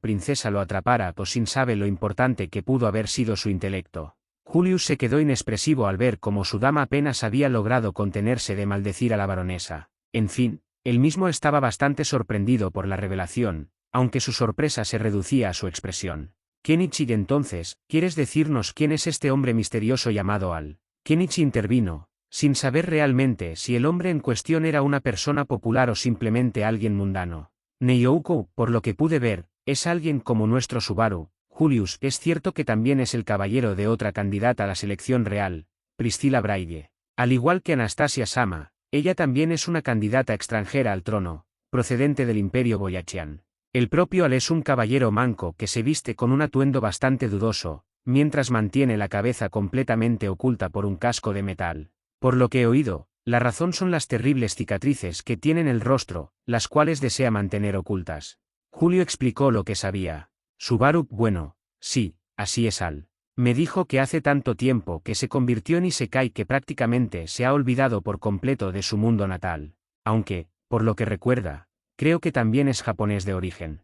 princesa lo atrapara, o sin sabe lo importante que pudo haber sido su intelecto. Julius se quedó inexpresivo al ver cómo su dama apenas había logrado contenerse de maldecir a la baronesa. En fin, él mismo estaba bastante sorprendido por la revelación, aunque su sorpresa se reducía a su expresión. Kenichi, entonces, ¿quieres decirnos quién es este hombre misterioso llamado Al? Kenichi intervino, sin saber realmente si el hombre en cuestión era una persona popular o simplemente alguien mundano. Neiyoukou, por lo que pude ver, es alguien como nuestro Subaru. Julius, es cierto que también es el caballero de otra candidata a la selección real, Priscila Braille. Al igual que Anastasia Sama, ella también es una candidata extranjera al trono, procedente del Imperio Boyachian. El propio Al es un caballero manco que se viste con un atuendo bastante dudoso, mientras mantiene la cabeza completamente oculta por un casco de metal. Por lo que he oído, la razón son las terribles cicatrices que tiene en el rostro, las cuales desea mantener ocultas. Julio explicó lo que sabía. Subaru, bueno, sí, así es Al. Me dijo que hace tanto tiempo que se convirtió en Isekai que prácticamente se ha olvidado por completo de su mundo natal. Aunque, por lo que recuerda, creo que también es japonés de origen.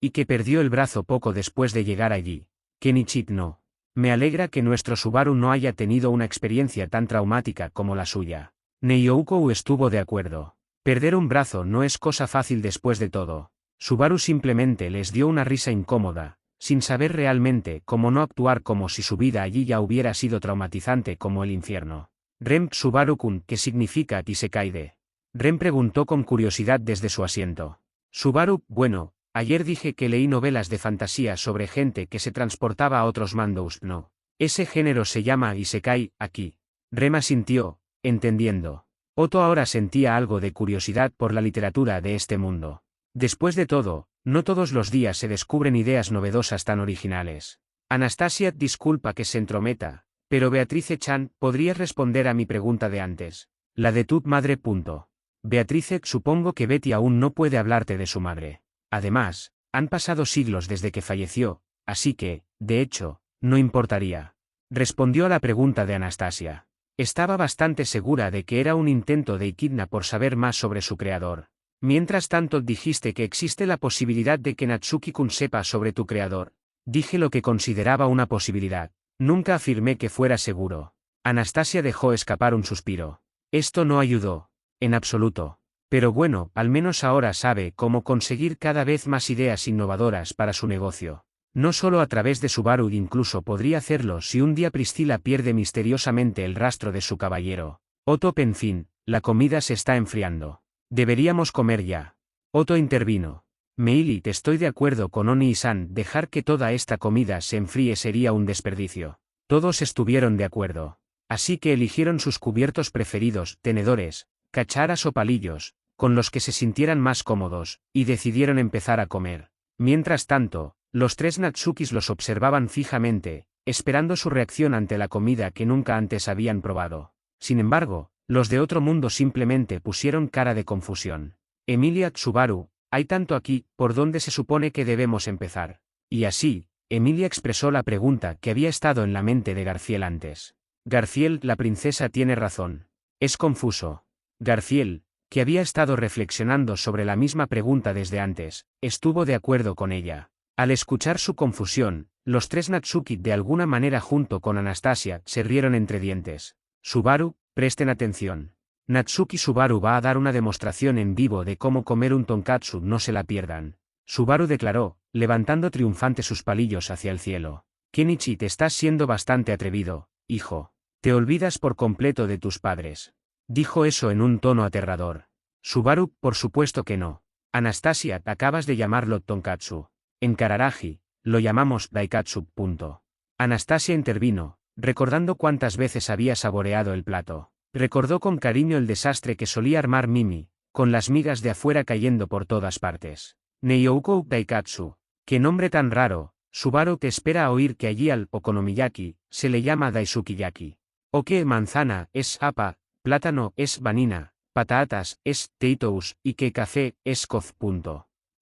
Y que perdió el brazo poco después de llegar allí. Kenichi, no. Me alegra que nuestro Subaru no haya tenido una experiencia tan traumática como la suya. Neiyoukou estuvo de acuerdo. Perder un brazo no es cosa fácil después de todo. Subaru simplemente les dio una risa incómoda, sin saber realmente cómo no actuar como si su vida allí ya hubiera sido traumatizante como el infierno. Rem, Subaru-kun, ¿qué significa Isekai de? Rem preguntó con curiosidad desde su asiento. Subaru, bueno, Ayer dije que leí novelas de fantasía sobre gente que se transportaba a otros mundos, no. Ese género se llama Isekai, aquí. Rem sintió, entendiendo. Otto ahora sentía algo de curiosidad por la literatura de este mundo. Después de todo, no todos los días se descubren ideas novedosas tan originales. Anastasia, disculpa que se entrometa, pero Beatrice-chan, ¿podrías responder a mi pregunta de antes? La de tu madre. Beatrice, supongo que Betty aún no puede hablarte de su madre. Además, han pasado siglos desde que falleció, así que, de hecho, no importaría. Respondió a la pregunta de Anastasia. Estaba bastante segura de que era un intento de Echidna por saber más sobre su creador. Mientras tanto dijiste que existe la posibilidad de que Natsuki-kun sepa sobre tu creador. Dije lo que consideraba una posibilidad. Nunca afirmé que fuera seguro. Anastasia dejó escapar un suspiro. Esto no ayudó. En absoluto. Pero bueno, al menos ahora sabe cómo conseguir cada vez más ideas innovadoras para su negocio. No solo a través de Subaru, incluso podría hacerlo si un día Priscila pierde misteriosamente el rastro de su caballero. Otto, en fin, la comida se está enfriando. Deberíamos comer ya. Otto intervino. Meili, te estoy de acuerdo con Oni-san, dejar que toda esta comida se enfríe sería un desperdicio. Todos estuvieron de acuerdo. Así que eligieron sus cubiertos preferidos, tenedores, cucharas o palillos, con los que se sintieran más cómodos, y decidieron empezar a comer. Mientras tanto, los tres Natsukis los observaban fijamente, esperando su reacción ante la comida que nunca antes habían probado. Sin embargo, los de otro mundo simplemente pusieron cara de confusión. Emilia, Subaru, hay tanto aquí, ¿por dónde se supone que debemos empezar? Y así, Emilia expresó la pregunta que había estado en la mente de Garfiel antes. Garfiel, la princesa tiene razón. Es confuso. Garfiel, que había estado reflexionando sobre la misma pregunta desde antes, estuvo de acuerdo con ella. Al escuchar su confusión, los tres Natsuki de alguna manera junto con Anastasia se rieron entre dientes. Subaru, presten atención. Natsuki Subaru va a dar una demostración en vivo de cómo comer un tonkatsu, no se la pierdan. Subaru declaró, levantando triunfante sus palillos hacia el cielo. Kenichi, te estás siendo bastante atrevido, hijo. Te olvidas por completo de tus padres. Dijo eso en un tono aterrador. Subaru, por supuesto que no. Anastasia, acabas de llamarlo tonkatsu. En Kararaji, lo llamamos daikatsu. Anastasia intervino, recordando cuántas veces había saboreado el plato. Recordó con cariño el desastre que solía armar Mimi, con las migas de afuera cayendo por todas partes. Neiyoukou daikatsu. ¡Qué nombre tan raro! Subaru, te espera a oír que allí al okonomiyaki se le llama daisukiyaki. O que manzana es apa, plátano es vanina, patatas es teitous y que café es kof.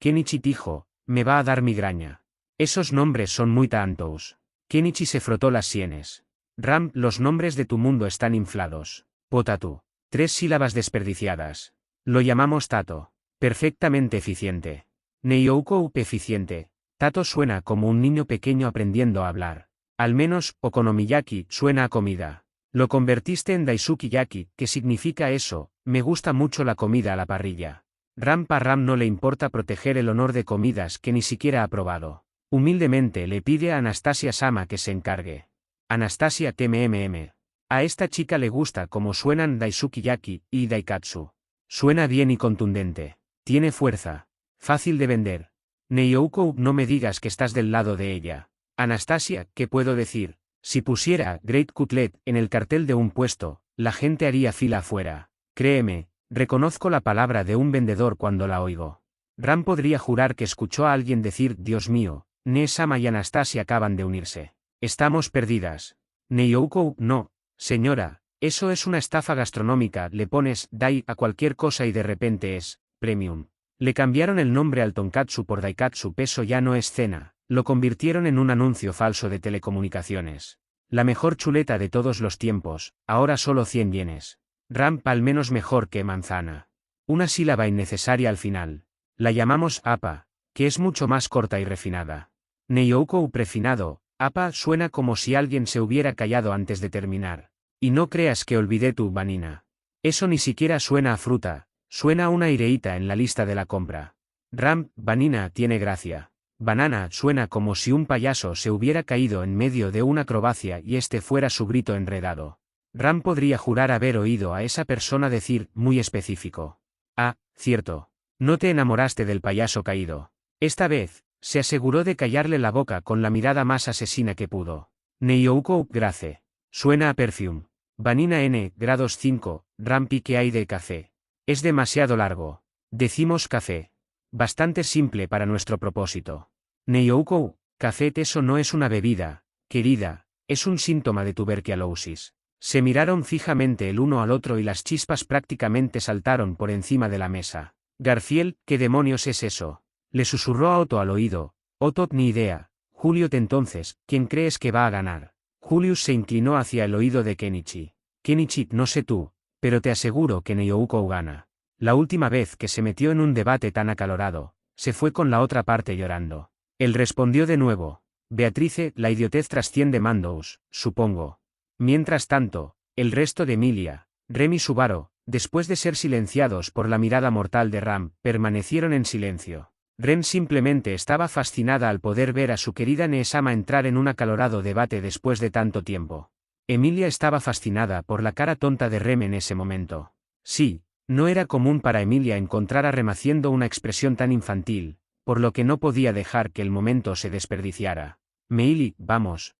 Kenichi dijo, me va a dar migraña. Esos nombres son muy tantos. Kenichi se frotó las sienes. Ram, los nombres de tu mundo están inflados. Potatu. 3 sílabas desperdiciadas. Lo llamamos Tato. Perfectamente eficiente. Neiyoukou, eficiente. Tato suena como un niño pequeño aprendiendo a hablar. Al menos, okonomiyaki suena a comida. Lo convertiste en daisukiyaki, ¿qué significa eso? Me gusta mucho la comida a la parrilla. Ram no le importa proteger el honor de comidas que ni siquiera ha probado. Humildemente le pide a Anastasia Sama que se encargue. Anastasia, tmm. A esta chica le gusta cómo suenan daisukiyaki y daikatsu. Suena bien y contundente. Tiene fuerza. Fácil de vender. Neiyoukou, no me digas que estás del lado de ella. Anastasia, ¿qué puedo decir? Si pusiera Great Cutlet en el cartel de un puesto, la gente haría fila afuera. Créeme, reconozco la palabra de un vendedor cuando la oigo. Ram podría jurar que escuchó a alguien decir, Dios mío, Ne-sama y Anastasia acaban de unirse. Estamos perdidas. Neiyoukou, no, señora, eso es una estafa gastronómica, le pones dai a cualquier cosa y de repente es premium. Le cambiaron el nombre al tonkatsu por daikatsu, eso ya no es cena, lo convirtieron en un anuncio falso de telecomunicaciones. La mejor chuleta de todos los tiempos, ahora solo 100 yenes. Ram, al menos mejor que manzana. Una sílaba innecesaria al final. La llamamos apa, que es mucho más corta y refinada. Neiyoukou, prefinado, apa suena como si alguien se hubiera callado antes de terminar. Y no creas que olvidé tu vanina. Eso ni siquiera suena a fruta. Suena a una ireíta en la lista de la compra. Ram, vanina tiene gracia. Banana suena como si un payaso se hubiera caído en medio de una acrobacia y este fuera su grito enredado. Ram podría jurar haber oído a esa persona decir, muy específico. Ah, cierto. No te enamoraste del payaso caído. Esta vez, se aseguró de callarle la boca con la mirada más asesina que pudo. Neiyoukou, Grace. Suena a Perfume. Vanina N, grados 5, Rampi, ¿qué hay de café? Es demasiado largo. Decimos café. Bastante simple para nuestro propósito. Neiyoukou, café, eso no es una bebida, querida, es un síntoma de tuberculosis. Se miraron fijamente el uno al otro y las chispas prácticamente saltaron por encima de la mesa. Garfield, ¿qué demonios es eso? Le susurró a Otto al oído. Otto, ni idea. Juliet, entonces, ¿quién crees que va a ganar? Julius se inclinó hacia el oído de Kenichi. Kenichi, no sé tú, pero te aseguro que Neiyoukou gana. La última vez que se metió en un debate tan acalorado, se fue con la otra parte llorando. Él respondió de nuevo. Beatrice, la idiotez trasciende Mandos, supongo. Mientras tanto, el resto de Emilia, Rem y Subaru, después de ser silenciados por la mirada mortal de Ram, permanecieron en silencio. Rem simplemente estaba fascinada al poder ver a su querida Neesama entrar en un acalorado debate después de tanto tiempo. Emilia estaba fascinada por la cara tonta de Rem en ese momento. Sí, no era común para Emilia encontrar a Rem haciendo una expresión tan infantil, por lo que no podía dejar que el momento se desperdiciara. Meili, vamos,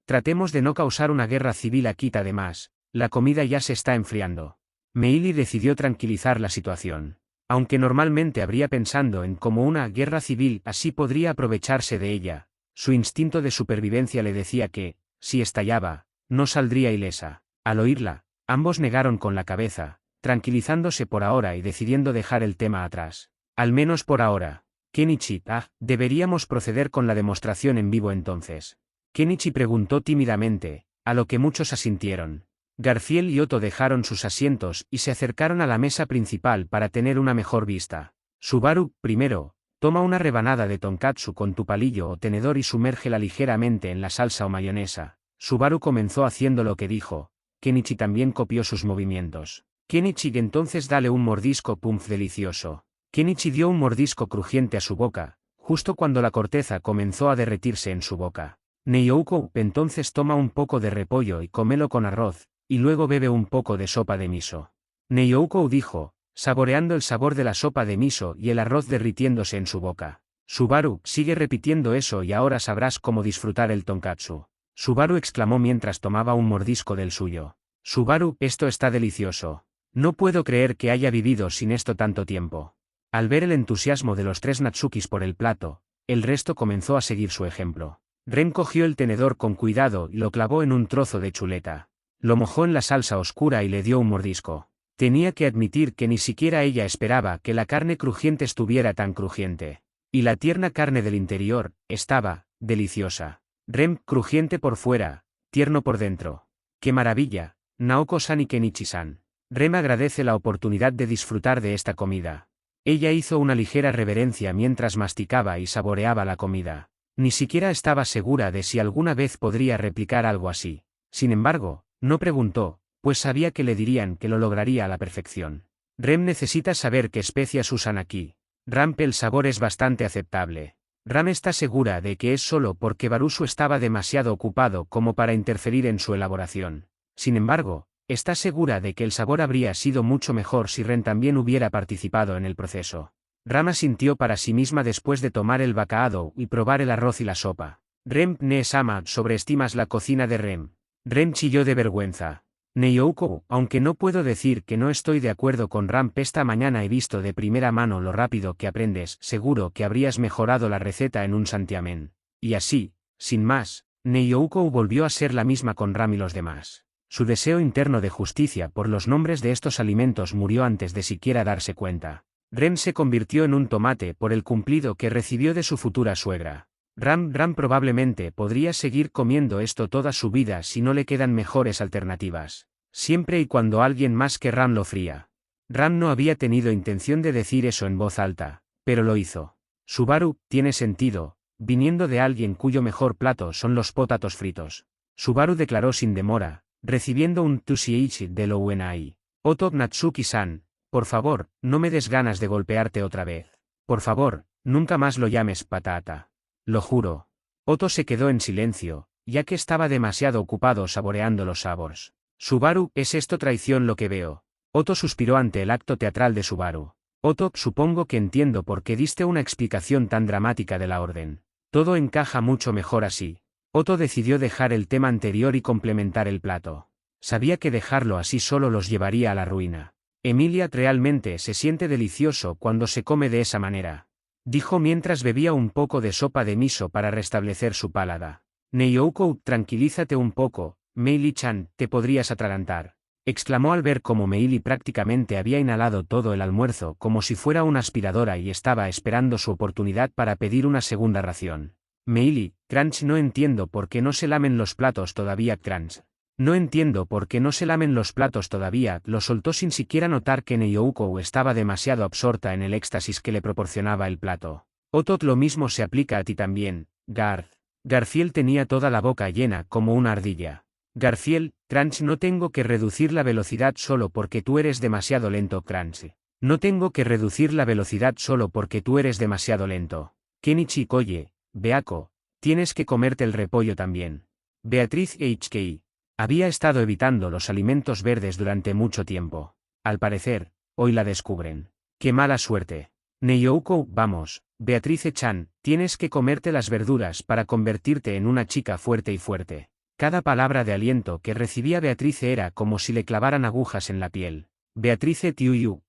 tratemos de no causar una guerra civil aquí además, la comida ya se está enfriando. Meili decidió tranquilizar la situación. Aunque normalmente habría pensando en cómo una guerra civil así podría aprovecharse de ella, su instinto de supervivencia le decía que, si estallaba, no saldría ilesa. Al oírla, ambos negaron con la cabeza, tranquilizándose por ahora y decidiendo dejar el tema atrás. Al menos por ahora. Kenichi, deberíamos proceder con la demostración en vivo entonces. Kenichi preguntó tímidamente, a lo que muchos asintieron. Garfield y Otto dejaron sus asientos y se acercaron a la mesa principal para tener una mejor vista. Subaru, primero, toma una rebanada de tonkatsu con tu palillo o tenedor y sumérgela ligeramente en la salsa o mayonesa. Subaru comenzó haciendo lo que dijo. Kenichi también copió sus movimientos. Kenichi, entonces dale un mordisco pumph delicioso. Kenichi dio un mordisco crujiente a su boca, justo cuando la corteza comenzó a derretirse en su boca. Neiyoukou, entonces toma un poco de repollo y cómelo con arroz, y luego bebe un poco de sopa de miso. Neiyoukou dijo, saboreando el sabor de la sopa de miso y el arroz derritiéndose en su boca. Subaru, sigue repitiendo eso y ahora sabrás cómo disfrutar el tonkatsu. Subaru exclamó mientras tomaba un mordisco del suyo. Subaru, esto está delicioso. No puedo creer que haya vivido sin esto tanto tiempo. Al ver el entusiasmo de los tres Natsukis por el plato, el resto comenzó a seguir su ejemplo. Ren cogió el tenedor con cuidado y lo clavó en un trozo de chuleta. Lo mojó en la salsa oscura y le dio un mordisco. Tenía que admitir que ni siquiera ella esperaba que la carne crujiente estuviera tan crujiente. Y la tierna carne del interior, estaba, deliciosa. Ren, crujiente por fuera, tierno por dentro. ¡Qué maravilla! Naoko-san y Kenichi-san. Rem agradece la oportunidad de disfrutar de esta comida. Ella hizo una ligera reverencia mientras masticaba y saboreaba la comida. Ni siquiera estaba segura de si alguna vez podría replicar algo así. Sin embargo, no preguntó, pues sabía que le dirían que lo lograría a la perfección. Rem necesita saber qué especias usan aquí. Ramp, el sabor es bastante aceptable. Ram está segura de que es solo porque Barusu estaba demasiado ocupado como para interferir en su elaboración. Sin embargo, está segura de que el sabor habría sido mucho mejor si Ren también hubiera participado en el proceso. Ram asintió para sí misma después de tomar el bacalao y probar el arroz y la sopa. Rem, Neesama, sobreestimas la cocina de Rem. Rem chilló de vergüenza. Neiyoukou, aunque no puedo decir que no estoy de acuerdo con Ramp, esta mañana he visto de primera mano lo rápido que aprendes, seguro que habrías mejorado la receta en un santiamén. Y así, sin más, Neiyoukou volvió a ser la misma con Ram y los demás. Su deseo interno de justicia por los nombres de estos alimentos murió antes de siquiera darse cuenta. Rem se convirtió en un tomate por el cumplido que recibió de su futura suegra. Ram probablemente podría seguir comiendo esto toda su vida si no le quedan mejores alternativas. Siempre y cuando alguien más que Ram lo fría. Ram no había tenido intención de decir eso en voz alta, pero lo hizo. Subaru, tiene sentido, viniendo de alguien cuyo mejor plato son los potatos fritos. Subaru declaró sin demora, recibiendo un tushiechi de lo Uenai. Otto, Natsuki-san, por favor, no me des ganas de golpearte otra vez. Por favor, nunca más lo llames patata. Lo juro. Otto se quedó en silencio, ya que estaba demasiado ocupado saboreando los sabores. Subaru, ¿es esto traición lo que veo? Otto suspiró ante el acto teatral de Subaru. Otto, supongo que entiendo por qué diste una explicación tan dramática de la orden. Todo encaja mucho mejor así. Otto decidió dejar el tema anterior y complementar el plato. Sabía que dejarlo así solo los llevaría a la ruina. Emilia, realmente se siente delicioso cuando se come de esa manera, dijo mientras bebía un poco de sopa de miso para restablecer su paladar. Neiyoukou, tranquilízate un poco, Meili-chan, te podrías atragantar, exclamó al ver cómo Meili prácticamente había inhalado todo el almuerzo como si fuera una aspiradora y estaba esperando su oportunidad para pedir una segunda ración. Meili, Crunch, no entiendo por qué no se lamen los platos todavía, Crunch. No entiendo por qué no se lamen los platos todavía, lo soltó sin siquiera notar que Neiyoukou estaba demasiado absorta en el éxtasis que le proporcionaba el plato. Otot, lo mismo se aplica a ti también, Garth. Garfiel tenía toda la boca llena como una ardilla. Garfiel, Crunch, no tengo que reducir la velocidad solo porque tú eres demasiado lento, Crunch. No tengo que reducir la velocidad solo porque tú eres demasiado lento. Kenichi Koye, Beako, tienes que comerte el repollo también. Beatriz HKI. Había estado evitando los alimentos verdes durante mucho tiempo. Al parecer, hoy la descubren. ¡Qué mala suerte! Neiyoukou, vamos, Beatrice-chan, tienes que comerte las verduras para convertirte en una chica fuerte y fuerte. Cada palabra de aliento que recibía Beatrice era como si le clavaran agujas en la piel. Beatrice Tiuyu,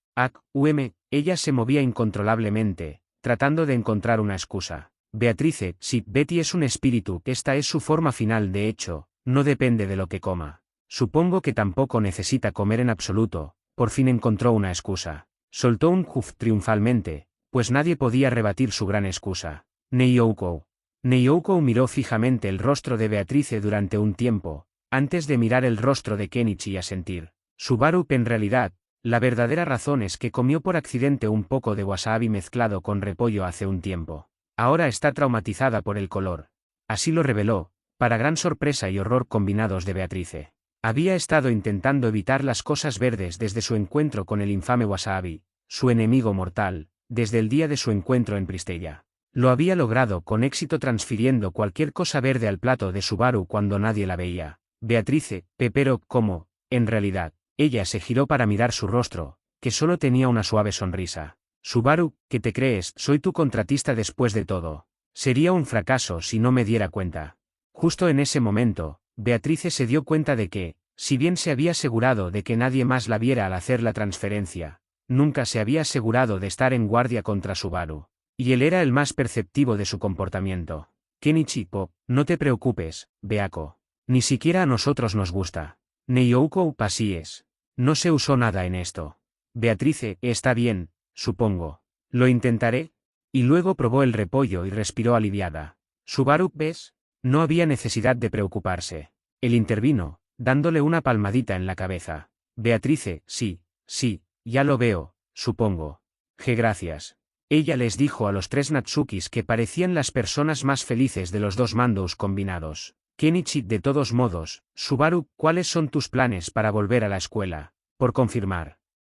ella se movía incontrolablemente, tratando de encontrar una excusa. Beatrice, sí, Betty es un espíritu, esta es su forma final, de hecho. No depende de lo que coma. Supongo que tampoco necesita comer en absoluto. Por fin encontró una excusa. Soltó un juf triunfalmente, pues nadie podía rebatir su gran excusa. Neiyoukou. Neiyoukou miró fijamente el rostro de Beatrice durante un tiempo, antes de mirar el rostro de Kenichi y asentir. Subaru, en realidad, la verdadera razón es que comió por accidente un poco de wasabi mezclado con repollo hace un tiempo. Ahora está traumatizada por el color. Así lo reveló, para gran sorpresa y horror combinados de Beatrice. Había estado intentando evitar las cosas verdes desde su encuentro con el infame wasabi, su enemigo mortal, desde el día de su encuentro en Pristella. Lo había logrado con éxito transfiriendo cualquier cosa verde al plato de Subaru cuando nadie la veía. Beatrice, pero ¿cómo? En realidad, ella se giró para mirar su rostro, que solo tenía una suave sonrisa. Subaru, ¿qué te crees? Soy tu contratista después de todo. Sería un fracaso si no me diera cuenta. Justo en ese momento, Beatrice se dio cuenta de que, si bien se había asegurado de que nadie más la viera al hacer la transferencia, nunca se había asegurado de estar en guardia contra Subaru. Y él era el más perceptivo de su comportamiento. Kenichi-po, no te preocupes, Beako. Ni siquiera a nosotros nos gusta. Neiyoukou, así es. No se usó nada en esto. Beatrice, está bien, supongo. Lo intentaré. Y luego probó el repollo y respiró aliviada. Subaru, ¿ves? No había necesidad de preocuparse. Él intervino, dándole una palmadita en la cabeza. Beatrice, sí, ya lo veo, supongo. Gracias. Ella les dijo a los tres Natsukis que parecían las personas más felices de los dos mandos combinados. Kenichi, de todos modos, Subaru, ¿cuáles son tus planes para volver a la escuela? Por confirmar.